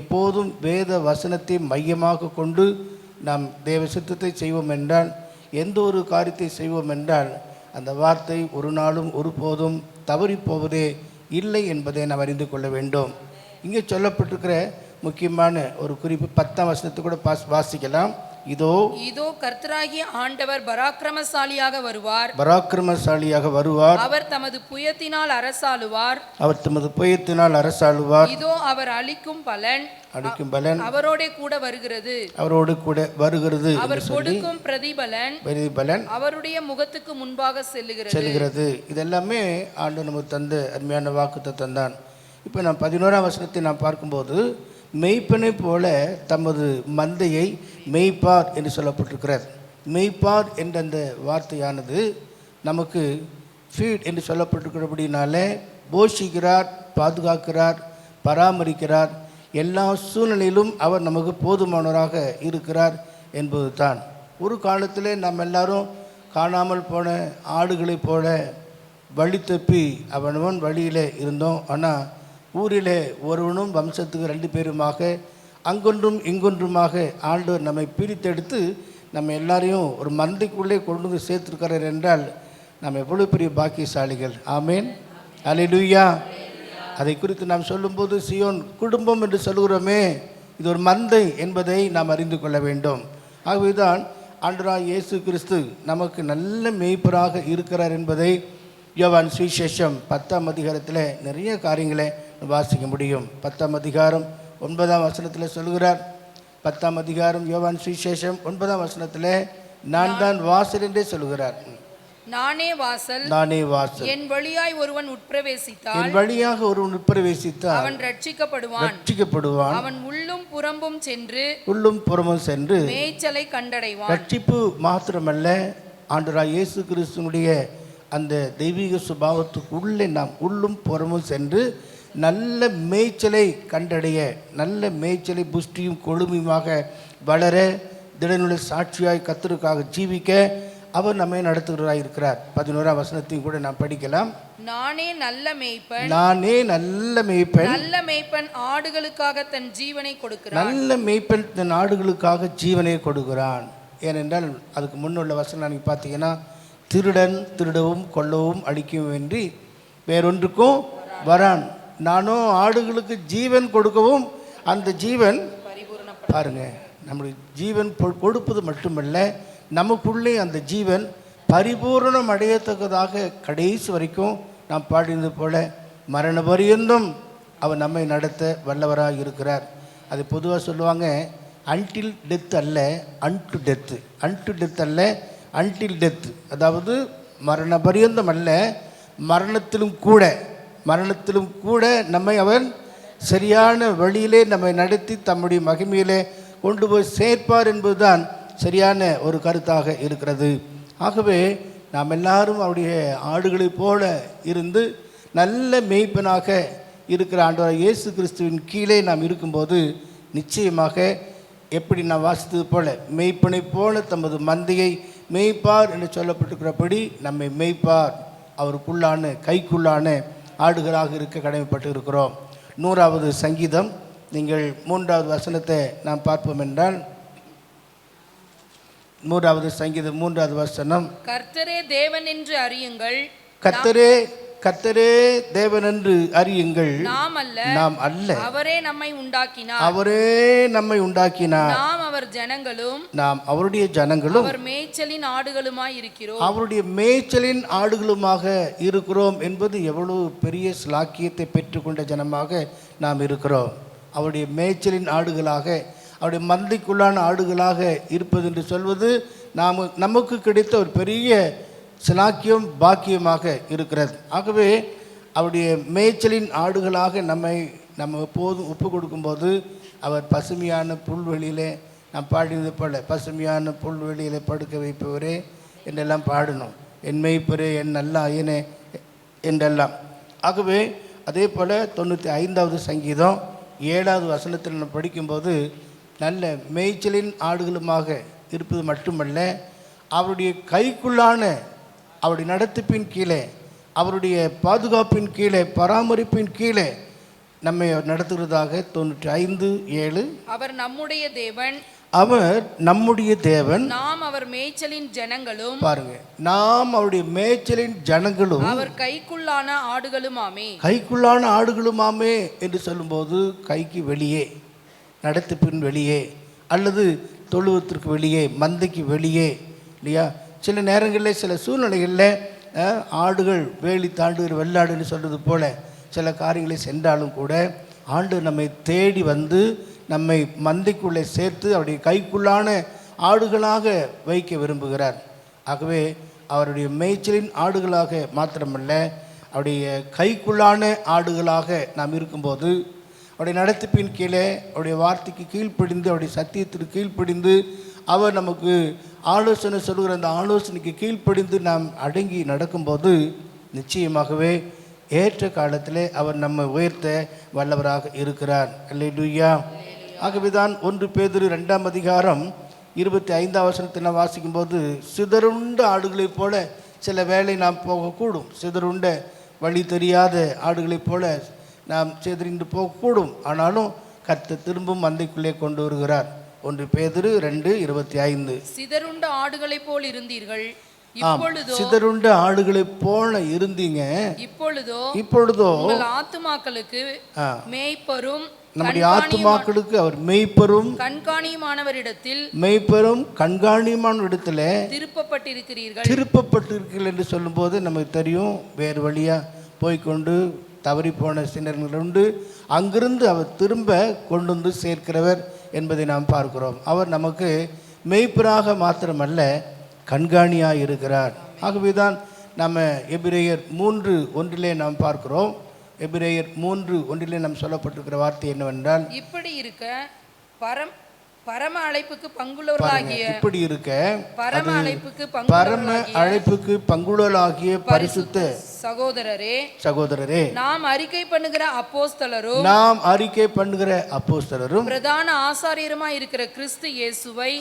எப்போதும் வேத வசனத்தை மையமாக கொண்டு நாம் தேவ சித்தத்தை செய்வோம் என்றால், எந்த ஒரு காரியத்தை செய்வோம் என்றால் அந்த வார்த்தை ஒரு நாளும் ஒருபோதும் தவறி போவதே இல்லை என்பதை நாம் அறிந்து கொள்ள வேண்டும். இங்கே சொல்லப்பட்டிருக்கிற முக்கியமான ஒரு குறிப்பு 10ஆம் வசனத்தை கூட வாசிக்கலாம். இதோ கர்த்தராகிய ஆண்டவர் பராக்கிரமசாலியாக வருவார். அவர் தமது புயத்தினால் அரசாளுவார். இதோ அவர் அளிக்கும் பலன் அவரோடு கூட வருகிறது. அவர் கொடுக்கும் பிரதிபலன் அவருடைய முகத்துக்கு முன்பாக செல்லுகிறது. இதெல்லாமே ஆண்டு நமக்கு தந்த அருமையான வாக்குத்தத்தம் தான். இப்போ நாம் 11ஆம் வசனத்தை நாம் பார்க்கும்போது மெய்ப்பனை போல தமது மந்தையை மெய்ப்பார் என்று சொல்லப்பட்டிருக்கிறார். மெய்ப்பார் என்ற அந்த வார்த்தையானது நமக்கு ஃபீட் என்று சொல்லப்பட்டிருக்கிறபடினாலே போஷிக்கிறார், பாதுகாக்கிறார், பராமரிக்கிறார். எல்லா சூழ்நிலையிலும் அவர் நமக்கு போதுமானவராக இருக்கிறார் என்பது தான். ஒரு காலத்தில் நாம் எல்லாரும் காணாமல் போன ஆடுகளைப் போல வழி தப்பி அவனவன் வழியில் இருந்தோம். ஆனால் ஊரிலே ஒருவனும் வம்சத்துக்கு 2 பேருமாக அங்கொன்றும் இங்கொன்றுமாக ஆண்டவர் நம்மை பிரித்தெடுத்து நம்ம எல்லாரையும் ஒரு மந்தைக்குள்ளே கொண்டு வந்து சேர்த்துருக்கிறார் என்றால் நாம் எவ்வளோ பெரிய பாக்கியசாலிகள். ஆமேன். அல்லேலூயா. அதை குறித்து நாம் சொல்லும்போது சியோன் குடும்பம் என்று சொல்கிறோமே, இது ஒரு மந்தை என்பதை நாம் அறிந்து கொள்ள வேண்டும். ஆகவேதான் ஆண்டவராகிய இயேசு கிறிஸ்து நமக்கு நல்ல மேய்ப்பராக இருக்கிறார் என்பதை யோவான் சுவிசேஷம் 10ஆம் அதிகாரத்தில் நிறைய காரியங்களை வாசிக்க முடியும். 10ஆம் அதிகாரம் 9ஆம் வசனத்தில் சொல்கிறார். 10ஆம் அதிகாரம் யோவான் சுவிசேஷம் 9ஆம் வசனத்தில் நான் தான் வாசல் என்றே சொல்கிறார். நானே வாசல். என் வழியாய் ஒருவன் வழியாக ஒருவன் உட்பிரவேசித்தால் அவன் ரட்சிக்கப்படுவான். அவன் உள்ளும் புறம்பும் சென்று மேய்ச்சலை கண்டடைவான். ரட்சிப்பு மாத்திரமல்ல, ஆண்டவராகிய இயேசு கிறிஸ்துவினுடைய அந்த தெய்வீக சுபாவத்துக்கு உள்ளே நாம் உள்ளும் புறமும் சென்று நல்ல மேய்ச்சலை கண்டடைய, நல்ல மேய்ச்சலை புஷ்டியும் கொழுமையுமாக வளர, திடனுள்ள சாட்சியாய் கர்த்தருக்காக ஜீவிக்க அவர் நம்மை நடத்துகிறாய் இருக்கிறார். 11ஆம் வசனத்தையும் கூட நாம் படிக்கலாம். நானே நல்ல மேய்ப்பன். நல்ல மேய்ப்பன் ஆடுகளுக்காக தன் ஜீவனை கொடுக்கிறான். நல்ல மேய்ப்பன் தன் ஆடுகளுக்காக ஜீவனை கொடுக்கிறான். ஏனென்றால் அதுக்கு முன்னுள்ள வசனம் நீங்கள் பார்த்தீங்கன்னா, திருடன் திருடவும் கொல்லவும் அழிக்கவும் இன்றி வேறொன்றுக்கும் வரான். நானும் ஆடுகளுக்கு ஜீவன் கொடுக்கவும் அந்த ஜீவன் பாருங்க நம்முடைய ஜீவன் கொடுப்பது மட்டுமல்ல, நமக்குள்ளே அந்த ஜீவன் பரிபூரணம் அடையத்தக்கதாக கடைசி வரைக்கும் நாம் பாடினது போல மரண பரியந்தம் அவர் நம்மை நடத்த வல்லவராக இருக்கிறார். அது பொதுவாக சொல்லுவாங்க, அன்டில் டெத் அல்ல அன்டு டெத்து, அன்டு டெத் அல்ல அன்டில் டெத்து. அதாவது மரண பரியந்தம் அல்ல, மரணத்திலும் கூட நம்மை அவர் சரியான வழியிலே நம்மை நடத்தி தம்முடைய மகிமையிலே கொண்டு போய் சேர்ப்பார் என்பதுதான் சரியான ஒரு கருத்தாக இருக்கிறது. ஆகவே நாம் எல்லாரும் அவருடைய ஆடுகளைப் போல இருந்து நல்ல மேய்ப்பனாக இருக்கிற ஆண்டவர் இயேசு கிறிஸ்துவின் கீழே நாம் இருக்கும்போது நிச்சயமாக எப்படி நான் வாசித்தது போல மேய்ப்பனைப் போல தமது மந்தையை மேய்ப்பார் என்று சொல்லப்பட்டிருக்கிறபடி நம்மை மேய்ப்பார். அவருக்குள்ளான கைக்குள்ளான ஆடுகளாக இருக்க கடமைப்பட்டு இருக்கிறோம். 100வது சங்கீதம் நீங்கள் 3வது வசனத்தை நாம் பார்ப்போம் என்றால், 3வது சங்கீதம் 3வது வசனம், கர்த்தரே தேவன் என்று அறியுங்கள், கர்த்தரே தேவன் என்று அறியுங்கள், நாம் அல்ல அவரே நம்மை உண்டாக்கினார், நாம் அவர் ஜனங்களும், நாம் அவருடைய ஜனங்களும், அவர் மேய்ச்சலின் ஆடுகளுமாய் இருக்கிறோம், அவருடைய மேய்ச்சலின் ஆடுகளுமாக இருக்கிறோம் என்பது எவ்வளவு பெரிய ஸ்லாக்கியத்தை பெற்றுக்கொண்ட ஜனமாக நாம் இருக்கிறோம். அவருடைய மேய்ச்சலின் ஆடுகளாக, அவருடைய மந்தைக்குள்ளான ஆடுகளாக இருப்பது என்று சொல்வது நமக்கு கிடைத்த ஒரு பெரிய சிலாக்கியம் பாக்கியமாக இருக்கிறது. ஆகவே அவருடைய மேய்ச்சலின் ஆடுகளாக நம்ம எப்போதும் ஒப்பு கொடுக்கும்போது அவர் பசுமையான புல்வெளியிலே, நாம் பாடினது போல பசுமையான புல்வெளியிலே படுக்க வைப்பவரே என்றெல்லாம் பாடணும், என் மேய்ப்பரே என் நல்ல ஐயனே என்றெல்லாம். ஆகவே அதே போல் 95வது சங்கீதம் 7வது வசனத்தில் நம்ம படிக்கும்போது நல்ல மேய்ச்சலின் ஆடுகளுமாக இருப்பது மட்டுமல்ல, அவருடைய கைக்குள்ளான அவருடைய நடத்திப்பின் கீழே, அவருடைய பாதுகாப்பின் கீழே, பராமரிப்பின் கீழே நம்மை நடத்துகிறதாக 95:7. அவர் நம்முடைய தேவன், நாம் அவர் மேய்ச்சலின் ஜனங்களும், பாருங்க, நாம் அவருடைய மேய்ச்சலின் ஜனங்களும், அவர் கைக்குள்ளான ஆடுகளுமாமே என்று சொல்லும்போது கைக்கு வெளியே, நடத்திப்பின் வெளியே, அல்லது தொழுவத்திற்கு வெளியே, மந்தைக்கு வெளியே, இல்லையா? சில நேரங்களில் சில சூழ்நிலைகளில் ஆடுகள் வேலி தாண்டுகிற வெள்ளாடுன்னு சொல்கிறது போல சில காரியங்களை சென்றாலும் கூட ஆண்டு நம்மை தேடி வந்து நம்மை மந்தைக்குள்ளே சேர்த்து அவருடைய கைக்குள்ளான ஆடுகளாக வைக்க விரும்புகிறார். ஆகவே அவருடைய மேய்ச்சலின் ஆடுகளாக மாத்திரமல்ல, அவருடைய கைக்குள்ளான ஆடுகளாக நாம் இருக்கும்போது அவருடைய நடத்திப்பின் கீழே, அவருடைய வார்த்தைக்கு கீழ்ப்படிந்து, அவருடைய சத்தியத்திற்கு கீழ்ப்படிந்து, அவர் நமக்கு ஆலோசனை சொல்கிற அந்த ஆலோசனைக்கு கீழ்ப்படிந்து நாம் அடங்கி நடக்கும்போது நிச்சயமாகவே ஏற்ற காலத்தில் அவர் நம்மை உயர்த்த வல்லவராக இருக்கிறார். அல்லேலூயா. ஆகவே தான் 1 பேதுரு 2ஆம் அதிகாரம் 25ஆம் வசனத்தை நாம் வாசிக்கும்போது, சிதறுண்ட ஆடுகளைப் போல சில வேளை நாம் போகக்கூடும், சிதறுண்ட வழி தெரியாத ஆடுகளைப் போல நாம் சிதறிந்து போகக்கூடும், ஆனாலும் கர்த்தர் திரும்பவும் மந்தைக்குள்ளே கொண்டு வருகிறார். 1 பேதுரு 2:25. சிதறுண்ட ஆடுகளைப் போல் இருந்தீர்கள், சிதறுண்ட ஆடுகளைப் போல இருந்தீங்க, இப்பொழுதோ உங்கள் ஆத்துமாக்களுக்கு மேய்ப்பரும், நம்முடைய ஆத்துமாக்களுக்கு அவர் மேய்ப்பரும் கண்காணியுமானவரிடத்தில் திருப்பப்பட்டிருக்கிறீர்கள் என்று சொல்லும்போது நமக்கு தெரியும், வேறு வழியா போய்கொண்டு தவறி போன சின்னர்கள் உண்டு, அங்கிருந்து அவர் திரும்ப கொண்டு வந்து சேர்க்கிறவர் என்பதை நாம் பார்க்கிறோம். அவர் நமக்கு மெய்ப்பராக மாத்திரமல்ல, கண்காணியாக இருக்கிறார். ஆகவே தான் நம்ம எபிரேயர் 3:1 நாம் பார்க்கிறோம். எபிரேயர் 3:1 நாம் சொல்லப்பட்டிருக்கிற வார்த்தை என்னவென்றால், இப்படி இருக்க பரம அழைப்புக்கு பங்குள்ளவர்களாகிய, இப்படி இருக்க பரம அழைப்புக்கு பங்குள்ளவர்களாகிய பரிசுத்த சகோதரரே, நாம் அறிக்கை பண்ணுகிற அப்போஸ்தலரும் பிரதான ஆசாரியருமாய் இருக்கிற கிறிஸ்து இயேசுவை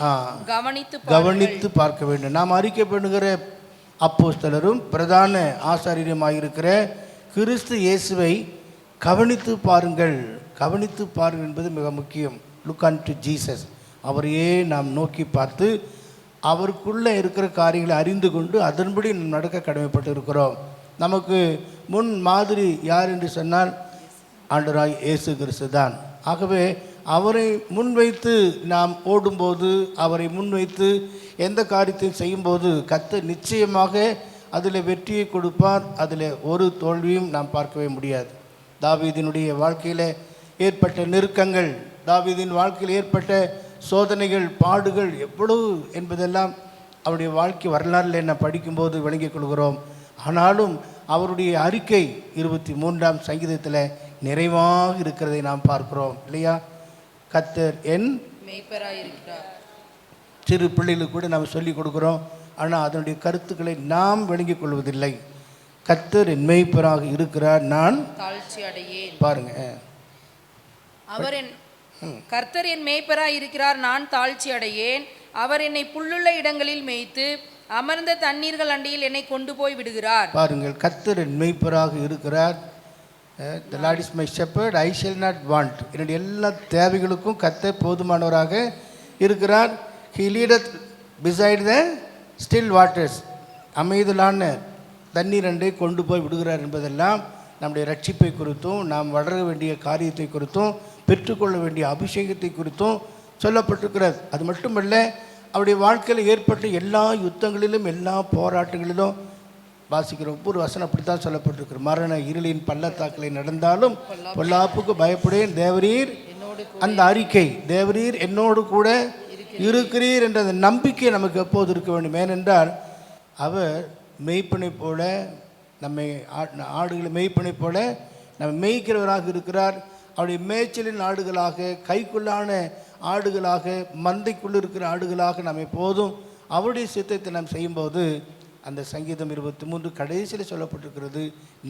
கவனித்து பார்க்க வேண்டும். நாம் அறிக்கை பண்ணுகிற அப்போஸ்தலரும் பிரதான ஆசாரியருமாய் இருக்கிற கிறிஸ்து இயேசுவை கவனித்து பாருங்கள். கவனித்து பாருங்கள் என்பது மிக முக்கியம். Look and Jesus. அவரையே நாம் நோக்கி பார்த்து அவருக்குள்ளே இருக்கிற காரியங்களை அறிந்து கொண்டு அதன்படி நடக்க கடமைப்பட்டு இருக்கிறோம். நமக்கு முன் மாதிரி யார் என்று சொன்னால் ஆண்டவராய் இயேசு கிறிஸ்து தான். ஆகவே அவரை முன்வைத்து நாம் ஓடும்போது, அவரை முன்வைத்து எந்த காரியத்தையும் செய்யும்போது கர்த்தர் நிச்சயமாக அதில் வெற்றியை கொடுப்பார். அதில் ஒரு தோல்வியும் நாம் பார்க்கவே முடியாது. தாவீதினுடைய வாழ்க்கையில் ஏற்பட்ட நெருக்கங்கள், தாவீதின் வாழ்க்கையில் ஏற்பட்ட சோதனைகள், பாடுகள் எவ்வளவு என்பதெல்லாம் அவருடைய வாழ்க்கை வரலாறில் என்ன படிக்கும்போது விளங்கிக் கொள்கிறோம். ஆனாலும் அவருடைய அறிக்கை 23ஆம் சங்கீதத்தில் நிறைவாக இருக்கிறதை நாம் பார்க்கிறோம் இல்லையா? கர்த்தர் என் மேய்ப்பராயிருக்கிறார். சிறு பிள்ளைகளுக்கு கூட நாம் சொல்லிக் கொடுக்குறோம். ஆனால் அதனுடைய கருத்துக்களை நாம் விளங்கிக் கொள்வதில்லை. கர்த்தர் என் மேய்ப்பராக இருக்கிறார், நான் தாழ்ச்சி அடையேன். பாருங்க, அவர் என் கர்த்தர் என் மேய்ப்பராய் இருக்கிறார், நான் தாழ்ச்சி அடையேன். அவர் என்னை புல்லுள்ள இடங்களில் மேய்த்து அமர்ந்த தண்ணீர்கள் அண்டியில் என்னை கொண்டு போய் விடுகிறார். பாருங்கள், கர்த்தர் என் மேய்ப்பராக இருக்கிறார். The Lord is my shepherd, I shall not want. என்னுடைய எல்லா தேவைகளுக்கும் கர்த்தர் போதுமானவராக இருக்கிறார். He leadeth beside the still waters. அமைதலான தண்ணீர் அண்டை கொண்டு போய் விடுகிறார் என்பதெல்லாம் நம்முடைய ரட்சிப்பை குறித்தும், நாம் வளர வேண்டிய காரியத்தை குறித்தும், பெற்றுக்கொள்ள வேண்டிய அபிஷேகத்தை குறித்தும் சொல்லப்பட்டிருக்கிறது. அது மட்டுமல்ல, அவருடைய வாழ்க்கையில் ஏற்பட்ட எல்லா யுத்தங்களிலும், எல்லா போராட்டங்களிலும் வாசிக்கிற ஒவ்வொரு வசனம் அப்படித்தான் சொல்லப்பட்டிருக்கிற. மரண இருளின் பள்ளத்தாக்களை நடந்தாலும் பொல்லாப்புக்கு பயப்படேன், தேவரீர் அந்த அறிக்கை, தேவரீர் என்னோடு கூட இருக்கிறீர் என்ற அந்த நம்பிக்கை நமக்கு எப்போது இருக்க வேண்டும். ஏனென்றால் அவர் மெய்ப்பனை போல நம்மை ஆடுகளை மெய்ப்பனை போல நம்ம மேய்க்கிறவராக இருக்கிறார். அவருடைய மேய்ச்சலின் ஆடுகளாக, கைக்குள்ளான ஆடுகளாக, மந்தைக்குள் இருக்கிற ஆடுகளாக நாம் எப்போதும் அவருடைய சித்தத்தை நாம் செய்யும்போது, அந்த சங்கீதம் 23 கடைசியில் சொல்லப்பட்டிருக்கிறது,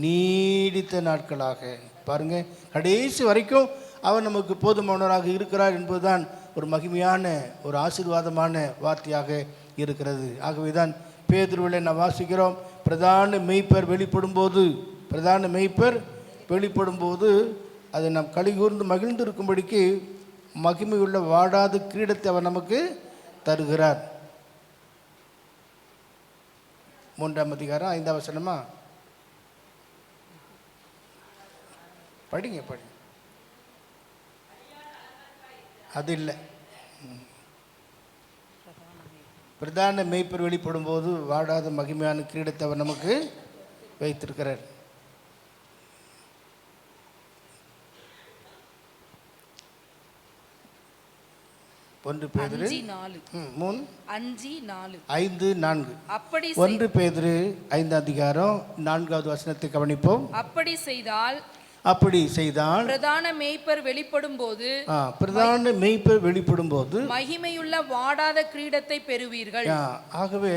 நீடித்த நாட்களாக. பாருங்கள், கடைசி வரைக்கும் அவர் நமக்கு போதுமானவராக இருக்கிறார் என்பதுதான் ஒரு மகிமையான, ஒரு ஆசீர்வாதமான வார்த்தையாக இருக்கிறது. ஆகவே தான் பேதுருவில் நாம் வாசிக்கிறோம், பிரதான மெய்ப்பர் வெளிப்படும் போது அதை நாம் கலிகூர்ந்து மகிழ்ந்து இருக்கும்படிக்கு மகிமையுள்ள வாடாத கிரீடத்தை அவர் நமக்கு தருகிறார். 3ஆம் அதிகாரம் 5ஆம் வசனமா படிங்க. அது இல்லை, பிரதான மெய்ப்பர் வெளிப்படும் போது வாடாத மகிமையான கிரீடத்தை அவர் நமக்கு வைத்திருக்கிறார். ஒன்று பேதுரு 5:4. அப்படி 1 பேதுரு 5ஆம் அதிகாரம் 4வது வசனத்தை கவனிப்போம். அப்படி செய்தால் பிரதான மேய்ப்பர் வெளிப்படும் போது மகிமையுள்ள வாடாத கிரீடத்தை பெறுவீர்கள். ஆகவே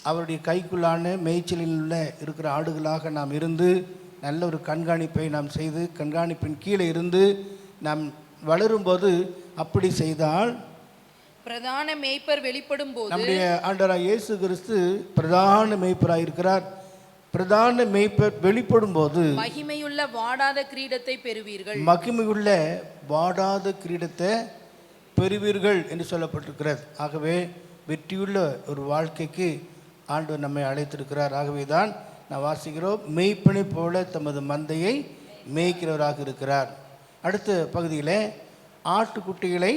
அவருடைய கைக்குள்ளான மேய்ச்சலில் இருக்கிற ஆடுகளாக நாம் இருந்து, நல்ல ஒரு கண்காணிப்பை நாம் செய்து, கண்காணிப்பின் கீழே இருந்து நாம் வளரும்போது, அப்படி செய்தால் பிரதான மேய்ப்பர் வெளிப்படும் போது, நம்முடைய ஆண்டவராகிய இயேசு கிறிஸ்து பிரதான மேய்ப்பராக இருக்கிறார். பிரதான மேய்ப்பர் வெளிப்படும் போது மகிமையுள்ள வாடாத கிரீடத்தை பெறுவீர்கள். மகிமையுள்ள வாடாத கிரீடத்தை பெறுவீர்கள் என்று சொல்லப்பட்டிருக்கிறது. ஆகவே வெற்றியுள்ள ஒரு வாழ்க்கைக்கு ஆண்டவர் நம்மை அழைத்திருக்கிறார். ஆகவே தான் நான் வாசிக்கிறோம், மேய்ப்பனை போல தமது மந்தையை மேய்க்கிறவராக இருக்கிறார். அடுத்த பகுதியில் ஆட்டுக்குட்டிகளை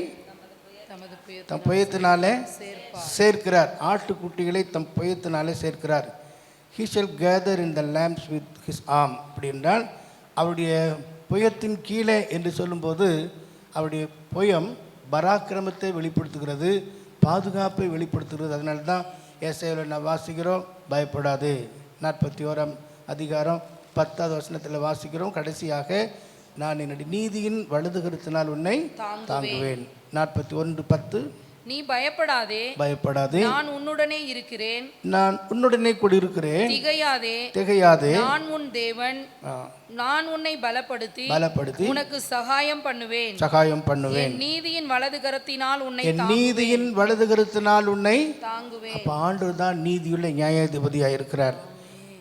தம் புயத்தினாலே சேர்க்கிறார். ஆட்டுக்குட்டிகளை தம் புயத்தினாலே சேர்க்கிறார். He shall gather in the lambs with his arm. அப்படி என்றால் அவருடைய புயத்தின் கீழே என்று சொல்லும்போது, அவருடைய புயம் பராக்கிரமத்தை வெளிப்படுத்துகிறது, பாதுகாப்பை வெளிப்படுத்துகிறது. அதனால தான் ஏசாயாவில் நான் வாசிக்கிறோம், பயப்படாது. 41ஆம் அதிகாரம் 10வது வசனத்தில் வாசிக்கிறோம், கடைசியாக நான் என்னுடைய நீதியின் வலது கரத்தினால் உன்னை தாங்குவேன். 41:10. நீ பயப்படாதே, நான் உன்னுடனே இருக்கிறேன், நான் உன்னுடனே கூட இருக்கிறேன், திகையாதே, நான் உன் தேவன், நான் உன்னை பலப்படுத்தி உனக்கு சகாயம் பண்ணுவேன். என் நீதியின் வலது கரத்தினால் உன்னை தாங்குவேன். அப்ப ஆண்டவர் தான் நீதியுள்ள நியாயாதிபதியாக இருக்கிறார்.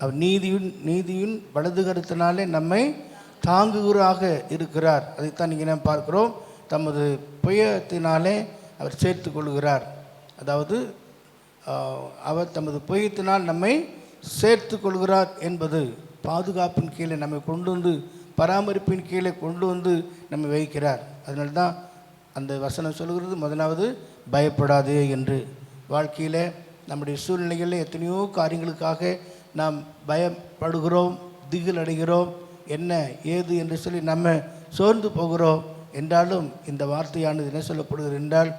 அவர் நீதியின் வலது கரத்தினாலே நம்மை தாங்குகிறாக இருக்கிறார். அதைத்தான் நீங்கள் நாம் பார்க்கிறோம். தமது புயத்தினாலே அவர் சேர்த்து கொள்கிறார். அதாவது அவர் தமது புயத்தினால் நம்மை சேர்த்து கொள்கிறார் என்பது பாதுகாப்பின் கீழே நம்மை கொண்டு வந்து, பராமரிப்பின் கீழே கொண்டு வந்து நம்மை வைக்கிறார். அதனால தான் அந்த வசனம் சொல்கிறது முதலாவது பயப்படாதே என்று. வாழ்க்கையில் நம்முடைய சூழ்நிலைகளில் எத்தனையோ காரியங்களுக்காக நாம் பயப்படுகிறோம், திகில் அடைகிறோம், என்ன ஏது என்று சொல்லி நம்ம சோர்ந்து போகிறோம். என்றாலும் இந்த வார்த்தையானது என்ன சொல்லப்படுகிறது என்றால்,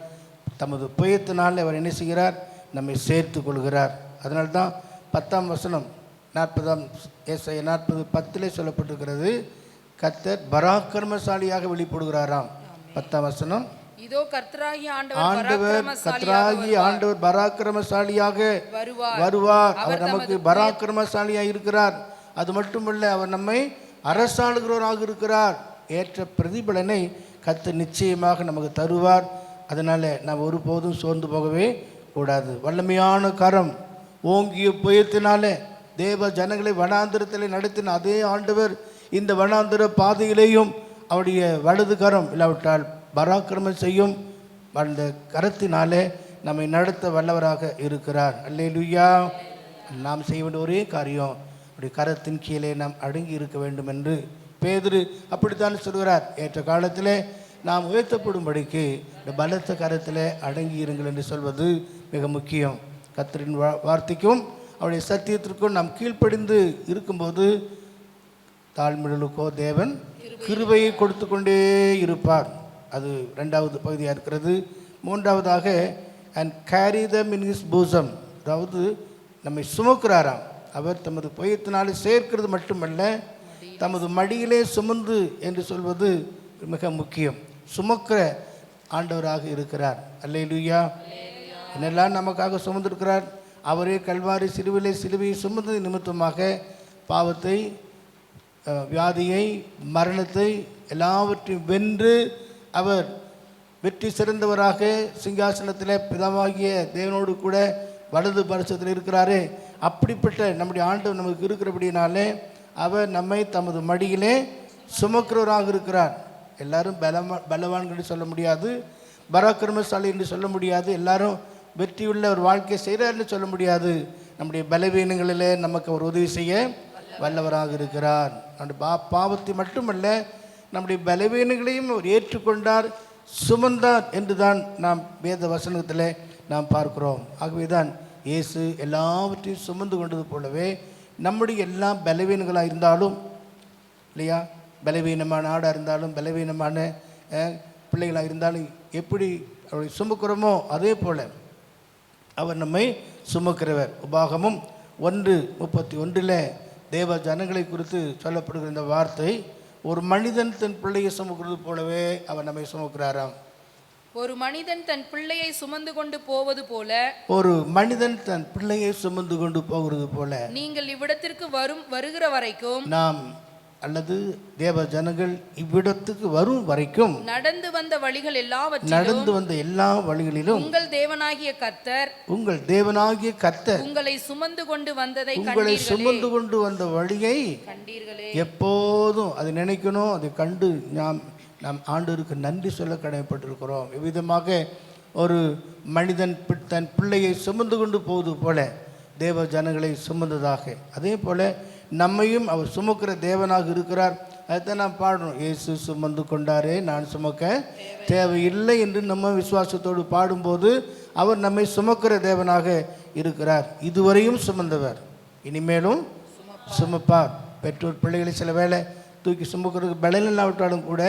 தமது புயத்தினால் அவர் என்ன செய்கிறார், நம்மை சேர்த்து கொள்கிறார். அதனால்தான் 10ஆம் வசனம் 40 40:10 சொல்லப்பட்டிருக்கிறது, கர்த்தர் பராக்கிரமசாலியாக வெளிப்படுகிறாராம். 10ஆம் வசனம், இதோ கர்த்தராகிய ஆண்டவர் பராக்கிரமசாலியாக வருவார். அவர் நமக்கு பராக்கிரமசாலியாக இருக்கிறார். அது மட்டுமல்ல, அவர் நம்மை அரசாளுகிறவராக இருக்கிறார். ஏற்ற பிரதிபலனை கர்த்தர் நிச்சயமாக நமக்கு தருவார். அதனால் நாம் ஒருபோதும் சோர்ந்து போகவே கூடாது. வல்லமையான கரம் ஓங்கிய புயத்தினால தேவ ஜனங்களை வனாந்திரத்தில் நடத்தின அதே ஆண்டவர் இந்த வனாந்திர பாதையிலேயும் அவருடைய வலது கரம் இல்லாவிட்டால் பராக்கிரமம் செய்யும் அந்த கரத்தினாலே நம்மை நடத்த வல்லவராக இருக்கிறார். அல்லேலூயா. நாம் செய்ய வேண்டிய ஒரே காரியம், அப்படி கரத்தின் கீழே நாம் அடங்கி இருக்க வேண்டும் என்று பேதுரு அப்படித்தான் சொல்கிறார். ஏற்ற காலத்தில் நாம் உயர்த்தப்படும்படிக்கு இந்த பலத்த கரத்தில் அடங்கி இருங்கள் என்று சொல்வது மிக முக்கியம். கர்த்தரின் வார்த்தைக்கும் அவருடைய சத்தியத்திற்கும் நாம் கீழ்ப்படிந்து இருக்கும்போது தாழ்மைகளுக்கோ தேவன் கிருபையை கொடுத்து கொண்டே இருப்பார். அது 2வது பகுதியாக இருக்கிறது. 3வதாக and carry them in his bosom, அதாவது நம்மை சுமக்கிறாராம். அவர் தமது புயத்தினாலே சேர்க்கிறது மட்டுமல்ல, தமது மடியிலே சுமந்து என்று சொல்வது மிக முக்கியம். சுமக்கிற ஆண்டவராக இருக்கிறார். அல்லேலூயா. என்னெல்லாம் நமக்காக சுமந்திருக்கிறார். அவரே கல்வாரி சிலுவையை சுமந்தது நிமித்தமாக பாவத்தை, வியாதியை, மரணத்தை எல்லாவற்றையும் வென்று அவர் வெற்றி சிறந்தவராக சிங்காசனத்தில் பிதாவாகிய தேவனோடு கூட வலது பரிசத்தில் இருக்கிறாரே. அப்படிப்பட்ட நம்முடைய ஆண்டவர் நமக்கு இருக்கிறபடினாலே அவர் நம்மை தமது மடியிலே சுமக்கிறவராக இருக்கிறார். எல்லாரும் பலவான்கள் சொல்ல முடியாது, பராக்கிரமசாலி என்று சொல்ல முடியாது, எல்லாரும் வெற்றியுள்ள ஒரு வாழ்க்கை செய்கிறார்னு சொல்ல முடியாது. நம்முடைய பலவீனங்களிலே நமக்கு அவர் உதவி செய்ய வல்லவராக இருக்கிறார். அந்த பாவத்தை மட்டுமல்ல, நம்முடைய பலவீனங்களையும் அவர் ஏற்றுக்கொண்டார், சுமந்தார் என்று தான் நாம் வேத வசனத்தில் நாம் பார்க்கிறோம். ஆகவே தான் இயேசு எல்லாவற்றையும் சுமந்து கொண்டது போலவே நம்முடைய எல்லா பலவீனங்களாக இருந்தாலும் இல்லையா, பலவீனமான ஆடாக இருந்தாலும் பலவீனமான பிள்ளைகளாக இருந்தாலும் எப்படி அவரை சுமக்கிறோமோ அதே போல் அவர் நம்மை சுமக்கிறவர். உபாகமம் 1:31 தேவ ஜனங்களை குறித்து சொல்லப்படுகிற இந்த வார்த்தை, ஒரு மனிதன் தன் பிள்ளையை சுமக்கிறது போலவே அவர் நம்மை சுமக்கிறாராம். ஒரு மனிதன் தன் பிள்ளையை சுமந்து கொண்டு போவது போல, ஒரு மனிதன் தன் பிள்ளையை சுமந்து கொண்டு போகிறது போல நீங்கள் இவ்விடத்திற்கு வருகிற வரைக்கும், நாம் அல்லது தேவ ஜனங்கள் இவ்விடத்துக்கு வரும் வரைக்கும் நடந்து வந்த எல்லா வழிகளிலும் உங்கள் தேவனாகிய கர்த்தர் உங்களை சுமந்து கொண்டு வந்த வழியை கண்டீர்களே. எப்போதும் அதை நினைக்கணும், அதை கண்டு நாம் ஆண்டவருக்கு நன்றி சொல்ல கடமைப்பட்டிருக்கிறோம். இவ்விதமாக ஒரு மனிதன் தன் பிள்ளையை சுமந்து கொண்டு போவது போல தேவ ஜனங்களை சுமந்ததாக, அதே போல நம்மையும் அவர் சுமக்கிற தேவனாக இருக்கிறார். அதுதான் நாம் பாடணும், இயேசு சுமந்து கொண்டாரே, நான் சுமக்க தேவையில்லை என்று நம்ம விசுவாசத்தோடு பாடும்போது அவர் நம்மை சுமக்கிற தேவனாக இருக்கிறார். இதுவரையும் சுமந்தவர், இனிமேலும் சுமப்பார். பெற்றோர் பிள்ளைகளை சில வேளை தூக்கி சுமக்கிறதுக்கு பலன் இல்லாவிட்டாலும் கூட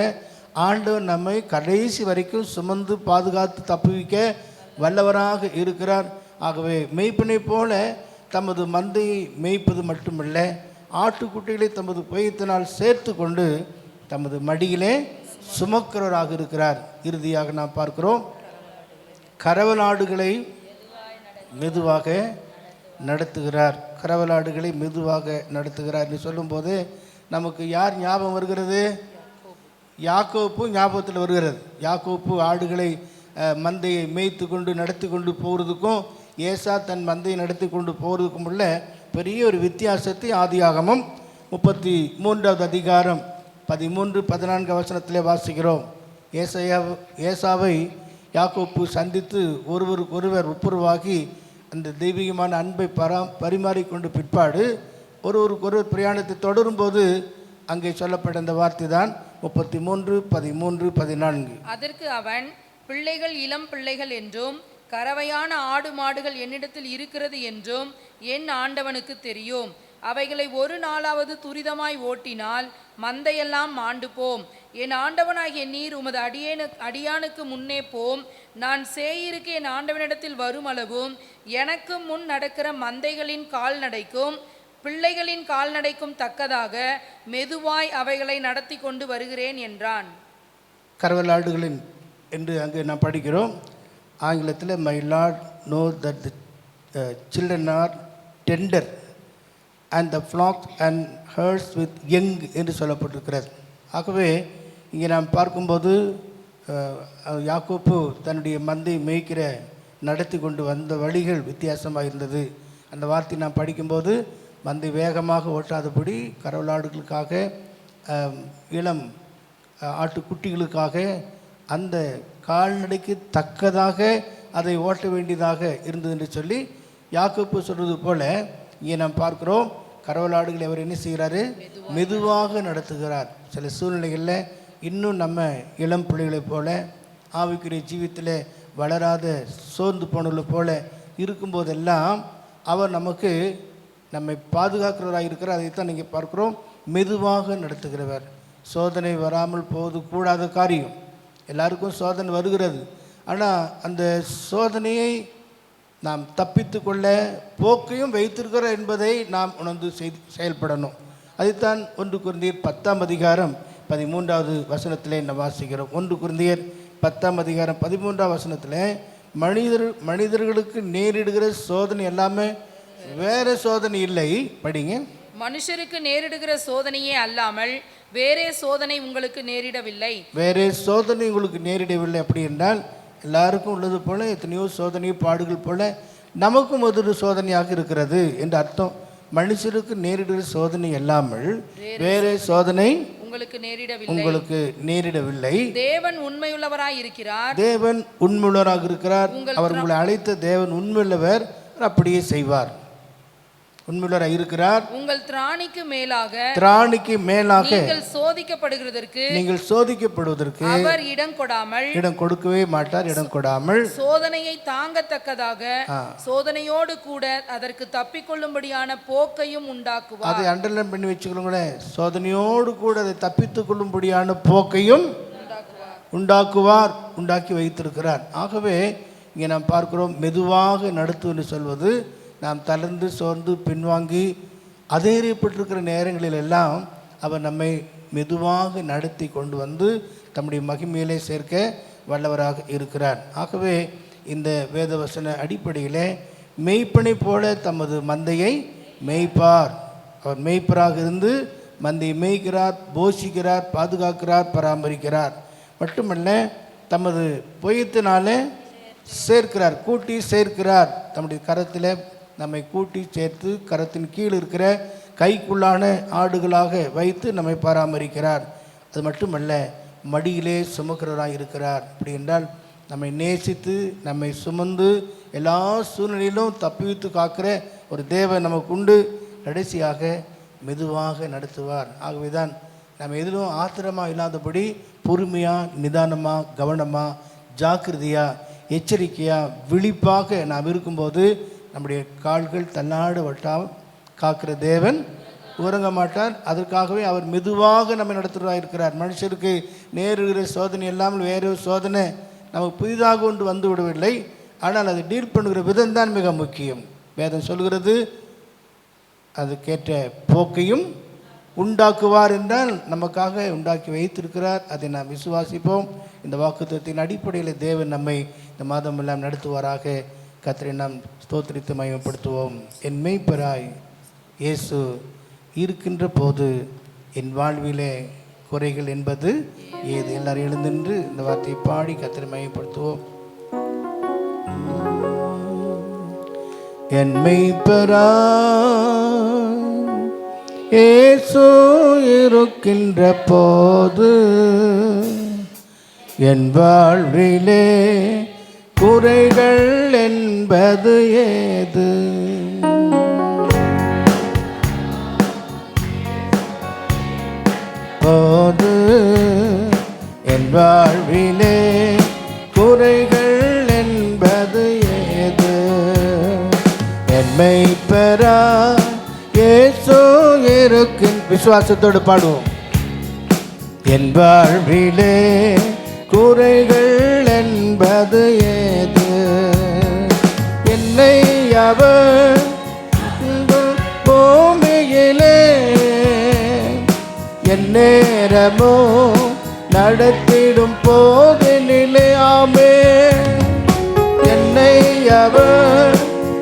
ஆண்டவர் நம்மை கடைசி வரைக்கும் சுமந்து பாதுகாத்து தப்புவிக்க வல்லவராக இருக்கிறார். ஆகவே மெய்ப்பனை போல தமது மந்தையை மேய்ப்பது மட்டுமல்ல, ஆட்டுக்குட்டிகளை தமது புயத்தினால் சேர்த்து கொண்டு தமது மடியிலே சுமக்கிறவராக இருக்கிறார். இறுதியாக நாம் பார்க்கிறோம், கரவலாடுகளை மெதுவாக நடத்துகிறார். கரவலாடுகளை மெதுவாக நடத்துகிறார் என்று சொல்லும்போது நமக்கு யார் ஞாபகம் வருகிறது? யாக்கோப்பு ஞாபகத்தில் வருகிறது. யாக்கோப்பு ஆடுகளை மந்தையை மேய்த்து கொண்டு நடத்தி கொண்டு போகிறதுக்கும் ஏசா தன் மந்தையை நடத்தி கொண்டு போகிறதுக்கும் உள்ள பெரிய ஒரு வித்தியாசத்தை ஆதியாகமம் 33வது அதிகாரம் 13-14 வசனத்திலே வாசிக்கிறோம். ஏசாவை யாக்கோப்பு சந்தித்து ஒருவருக்கொருவர் ஒப்புரவாகி அந்த தெய்வீகமான அன்பை பரிமாறிக்கொண்டு பிற்பாடு ஒருவருக்கொருவர் பிரயாணத்தை தொடரும்போது அங்கே சொல்லப்பட்ட அந்த வார்த்தை தான் 33, 13, 14. அதற்கு அவன், பிள்ளைகள் இளம் பிள்ளைகள் என்றும் கறவையான ஆடு மாடுகள் என்னிடத்தில் இருக்கிறது என்றும் என் ஆண்டவனுக்கு தெரியும். அவைகளை ஒரு நாளாவது துரிதமாய் ஓட்டினால் மந்தையெல்லாம் மாண்டு போம். என் ஆண்டவனாகிய நீர் உமது அடியானுக்கு முன்னே போம். நான் சேயிருக்கு என் ஆண்டவனிடத்தில் வரும் அளவும் எனக்கு முன் நடக்கிற மந்தைகளின் கால்நடைக்கும் பிள்ளைகளின் கால்நடைக்கும் தக்கதாக மெதுவாய் அவைகளை நடத்தி கொண்டு வருகிறேன் என்றான். கறவலாடுகளின் என்று அங்கே நாம் படிக்கிறோம். ஆங்கிலத்தில் my lord know that the children are tender and the flock and herds with young என்று சொல்லப்பட்டிருக்கிறது. ஆகவே இங்கே நாம் பார்க்கும்போது யாக்கோப்பு தன்னுடைய மந்தை மேய்க்கிற நடத்தி கொண்டு வந்த வழிகள் வித்தியாசமாக இருந்தது. அந்த வார்த்தை நாம் படிக்கும்போது மந்தை வேகமாக ஓட்டாதபடி கறவலாடுகளுக்காக இளம் ஆட்டுக்குட்டிகளுக்காக அந்த கால்நடைக்கு தக்கதாக அதை ஓட்ட வேண்டியதாக இருந்தது என்று சொல்லி யாக்கோப்பு சொல்வது போல இங்கே நாம் பார்க்கிறோம். கறவலாடுகளை அவர் என்ன செய்கிறாரு? மெதுவாக நடத்துகிறார். சில சூழ்நிலைகளில் இன்னும் நம்ம இளம் பிள்ளைகளைப் போல ஆவிக்குரிய ஜீவித்தில் வளராத சோர்ந்து போனவர்களைப் போல இருக்கும்போதெல்லாம் அவர் நமக்கு நம்மை பாதுகாக்கிறவராக இருக்கிறார். அதைத்தான் நீங்கள் பார்க்குறோம், மெதுவாக நடத்துகிறவர். சோதனை வராமல் போவது கூடாத காரியம். எல்லாருக்கும் சோதனை வருகிறது. ஆனால் அந்த சோதனையை நாம் தப்பித்து கொள்ள போக்கையும் வைத்திருக்கிறோம் என்பதை நாம் உணர்ந்து செயல்படணும். அதைத்தான் 1 கொரிந்தியர் 10ஆம் அதிகாரம் 13வது வசனத்திலே நாம் வாசிக்கிறோம். 1 கொரிந்தியர் 10ஆம் அதிகாரம் 13ஆம் வசனத்தில் மனிதர்களுக்கு நேரிடுகிற சோதனை எல்லாமே வேற சோதனை இல்லை. படிங்க. மனுஷருக்கு நேரிடுகிற சோதனையே அல்லாமல் வேறே சோதனை உங்களுக்கு நேரிடவில்லை. வேறே சோதனை உங்களுக்கு நேரிடவில்லை. அப்படி என்றால் எல்லாருக்கும் உள்ளது போல எத்தனையோ சோதனை பாடுகள் போல நமக்கும் ஒரு சோதனையாக இருக்கிறது என்று அர்த்தம். மனுஷருக்கு நேரிடுகிற சோதனை அல்லாமல் வேறே சோதனை உங்களுக்கு நேரிடவில்லை. தேவன் உண்மையுள்ளவராய் இருக்கிறார். தேவன் உண்மையுள்ளவராக இருக்கிறார். அவர் உங்களை அழைத்த தேவன் உண்மையுள்ளவர், அப்படியே செய்வார். உண்மையுள்ளவராக இருக்கிறார். உங்கள் திராணிக்கு மேலாக நீங்கள் சோதிக்கப்படுவதற்கு அவர் இடம் கொடுக்கவே மாட்டார். இடம் கொடாமல் சோதனையை தாங்கத்தக்கதாக சோதனையோடு கூட அதற்கு தப்பிக்கொள்ளும்படியான போக்கையும் உண்டாக்குவார். அதை அண்டர்லைன் பண்ணி வச்சுக்கோங்களேன். சோதனையோடு கூட அதை தப்பித்துக் கொள்ளும்படியான போக்கையும் உண்டாக்கி வைத்திருக்கிறார். ஆகவே இங்கே நாம் பார்க்கிறோம், மெதுவாக நடத்து என்று சொல்வது நாம் தளர்ந்து சோர்ந்து பின்வாங்கி அதேறியப்பட்டிருக்கிற நேரங்களில் எல்லாம் அவர் நம்மை மெதுவாக நடத்தி கொண்டு வந்து தம்முடைய மகிமையிலே சேர்க்க வல்லவராக இருக்கிறார். ஆகவே இந்த வேதவசன அடிப்படையில் மேய்ப்பனை போல தமது மந்தையை மேய்ப்பார். அவர் மேய்ப்பராக இருந்து மந்தையை மேய்க்கிறார், போஷிக்கிறார், பாதுகாக்கிறார், பராமரிக்கிறார். மட்டுமல்ல, தமது புயத்தினாலே சேர்க்கிறார், கூட்டி சேர்க்கிறார். தம்முடைய கரத்தில் நம்மை கூட்டி சேர்த்து கரத்தின் கீழ் இருக்கிற கைக்குள்ளான ஆடுகளாக வைத்து நம்மை பராமரிக்கிறார். அது மட்டுமல்ல, மடியிலே சுமக்கிறவராக இருக்கிறார். அப்படி என்றால் நம்மை நேசித்து நம்மை சுமந்து எல்லா சூழ்நிலையிலும் தப்பிவித்து காக்கிற ஒரு தேவன் நமக்கு உண்டு. கடைசியாக மெதுவாக நடத்துவார். ஆகவே தான் நம்ம எதிலும் ஆத்திரமாக இல்லாதபடி பொறுமையாக, நிதானமாக, கவனமாக, ஜாக்கிரதையாக, எச்சரிக்கையாக, விழிப்பாக நாம் இருக்கும்போது நம்முடைய கால்கள் தள்ளாடு வட்டால் காக்கிற தேவன் உறங்க மாட்டார். அதற்காகவே அவர் மெதுவாக நம்ம நடத்துகிறவராக இருக்கிறார். மனுஷருக்கு நேருகிற சோதனை இல்லாமல் வேறு சோதனை நமக்கு புதிதாக கொண்டு வந்து விடவில்லை. ஆனால் அதை டீல் பண்ணுகிற விதம் தான் மிக முக்கியம். வேதம் சொல்கிறது, அதுக்கேற்ற போக்கையும் உண்டாக்குவார் என்றால் நமக்காக உண்டாக்கி வைத்திருக்கிறார். அதை நாம் விசுவாசிப்போம். இந்த வாக்குத்தத்தின் அடிப்படையில் தேவன் நம்மை இந்த மாதம் எல்லாம் நடத்துவாராக. கர்த்தரை நாம் ஸ்தோத்திரித்து மகிமைப்படுத்துவோம். என் மேய்ப்பராய் இயேசு இருக்கின்ற போது என் வாழ்விலே குறைகள் என்பது ஏது? எல்லாரும் எழுந்தின்று இந்த வார்த்தையை பாடி கர்த்தரை மகிமைப்படுத்துவோம். என் மேய்ப்பராய் இயேசு இருக்கின்ற போது என் வாழ்விலே குறைகள் என்பது ஏது? போது வாழ்விலே குறைகள் என்பது ஏது? என்னை பெறா இயேசு இருக்கின் விசுவாசத்தோடு பாடுவோம். என் வாழ்விலே குறைகள் என்பது ஏது? என்னை அவர் பூமியிலே என் நேரமோ நடத்திடும் போதினிலே ஆமே. என்னை அவர்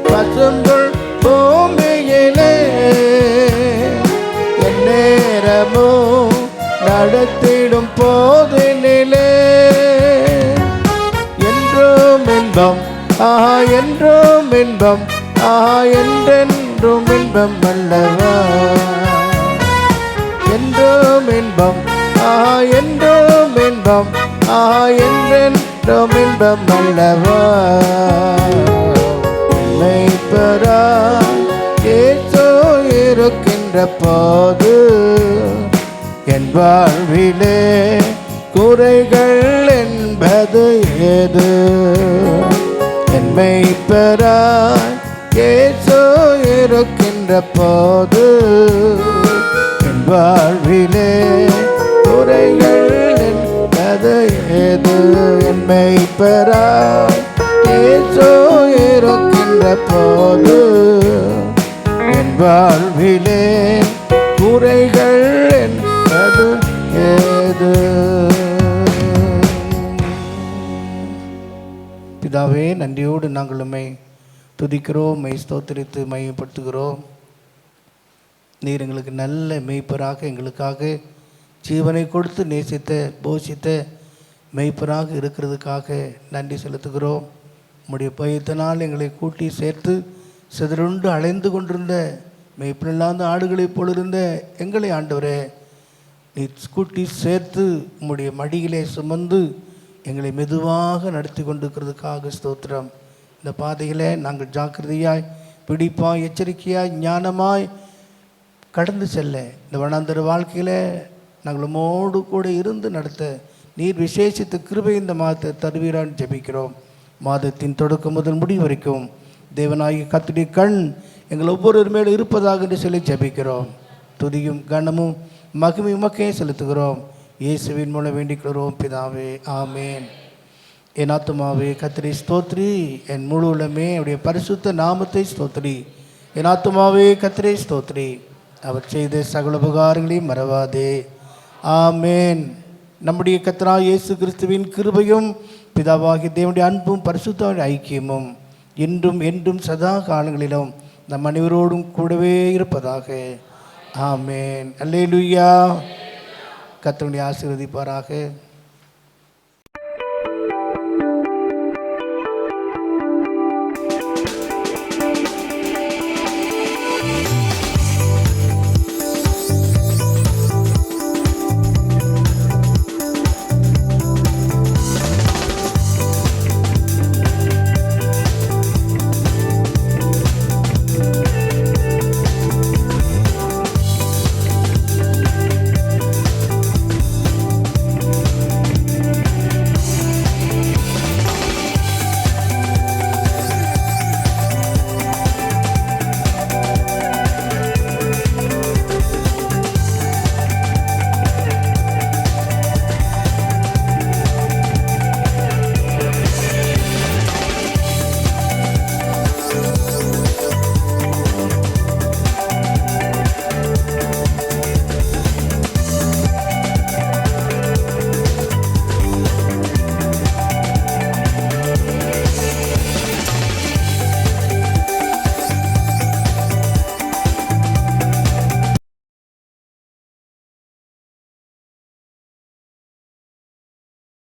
பசும்புல் பூமியிலே என் நேரமோ நடத்திடும் போதினிலே என்றும் இன்பம், ஆஹா என்றும் இன்பம், ஆஹா என்றென்றும் இன்பம் அல்லவா. என்றும் இன்பம், ஆஹா என்றும் இன்பம், ஆஹா என்றென்றும் இன்பம் அல்லவா. மெய்ப்பரா இயேசு இருக்கின்ற போது என் வாழ்விலே குறைகள் என்பது ஏது? என் மெய்ப்பராய் இயேசு இருக்கின்ற போது என் வாழ்விலே குறைகள் என்பது ஏது? என் மெய்ப்பராய் இயேசு இருக்கின்ற போது என் வாழ்விலே குறைகள் என்பது ஏது? பிதாவே, நன்றியோடு நாங்கள் உம்மை துதிக்கிறோம், மெய் ஸ்தோத்திரித்து மையப்படுத்துகிறோம். நீர் எங்களுக்கு நல்ல மெய்ப்பராக, எங்களுக்காக ஜீவனை கொடுத்து நேசித்த போஷித்த மெய்ப்பராக இருக்கிறதுக்காக நன்றி செலுத்துகிறோம். உம்முடைய பயத்தினால் எங்களை கூட்டி சேர்த்து சிதறுண்டு அலைந்து கொண்டிருந்த மெய்ப்பனில்லாத ஆடுகளைப் போலிருந்த எங்களை ஆண்டவரே நீ கூட்டி சேர்த்து உம்முடைய மடியிலே சுமந்து எங்களை மெதுவாக நடத்தி கொண்டிருக்கிறதுக்காக ஸ்தோத்திரம். இந்த பாதையில் நாங்கள் ஜாக்கிரதையாய், பிடிப்பாய், எச்சரிக்கையாய், ஞானமாய் கடந்து செல்ல இந்த வனாந்தர வாழ்க்கையில் நாங்கள் உம்மோடு கூட இருந்து நடத்த நீர் விசேஷித்த கிருபை இந்த மாதத்தை தருவீரான்னு ஜெபிக்கிறோம். மாதத்தின் தொடக்கம் முதல் முடிவு வரைக்கும் தேவனாகிய கர்த்தருடைய கண் எங்கள் ஒவ்வொரு மேலும் இருப்பதாக என்று சொல்லி ஜெபிக்கிறோம். துதியும் கனமும் மகிமையும் உமக்கே செலுத்துகிறோம். இயேசுவின் மூலம் வேண்டிக்கிறோம் பிதாவே, ஆமேன். என் ஆத்துமாவே கர்த்தரை ஸ்தோத்ரி, என் முழு உள்ளமே அவருடைய பரிசுத்த நாமத்தை ஸ்தோத்ரி. என் ஆத்துமாவே கர்த்தரை ஸ்தோத்ரி, அவர் செய்த சகல உபகாரங்களையும் மறவாதே. ஆமேன். நம்முடைய கர்த்தராகிய இயேசு கிறிஸ்துவின் கிருபையும் பிதாவாகிய தேவனுடைய அன்பும் பரிசுத்த ஐக்கியமும் இன்றும் என்றும் சதா காலங்களிலும் நம் அனைவரோடும் கூடவே இருப்பதாக. ஆமேன். அல்லேலூயா. கர்த்தருடைய ஆசீர்வதிப்பாராக.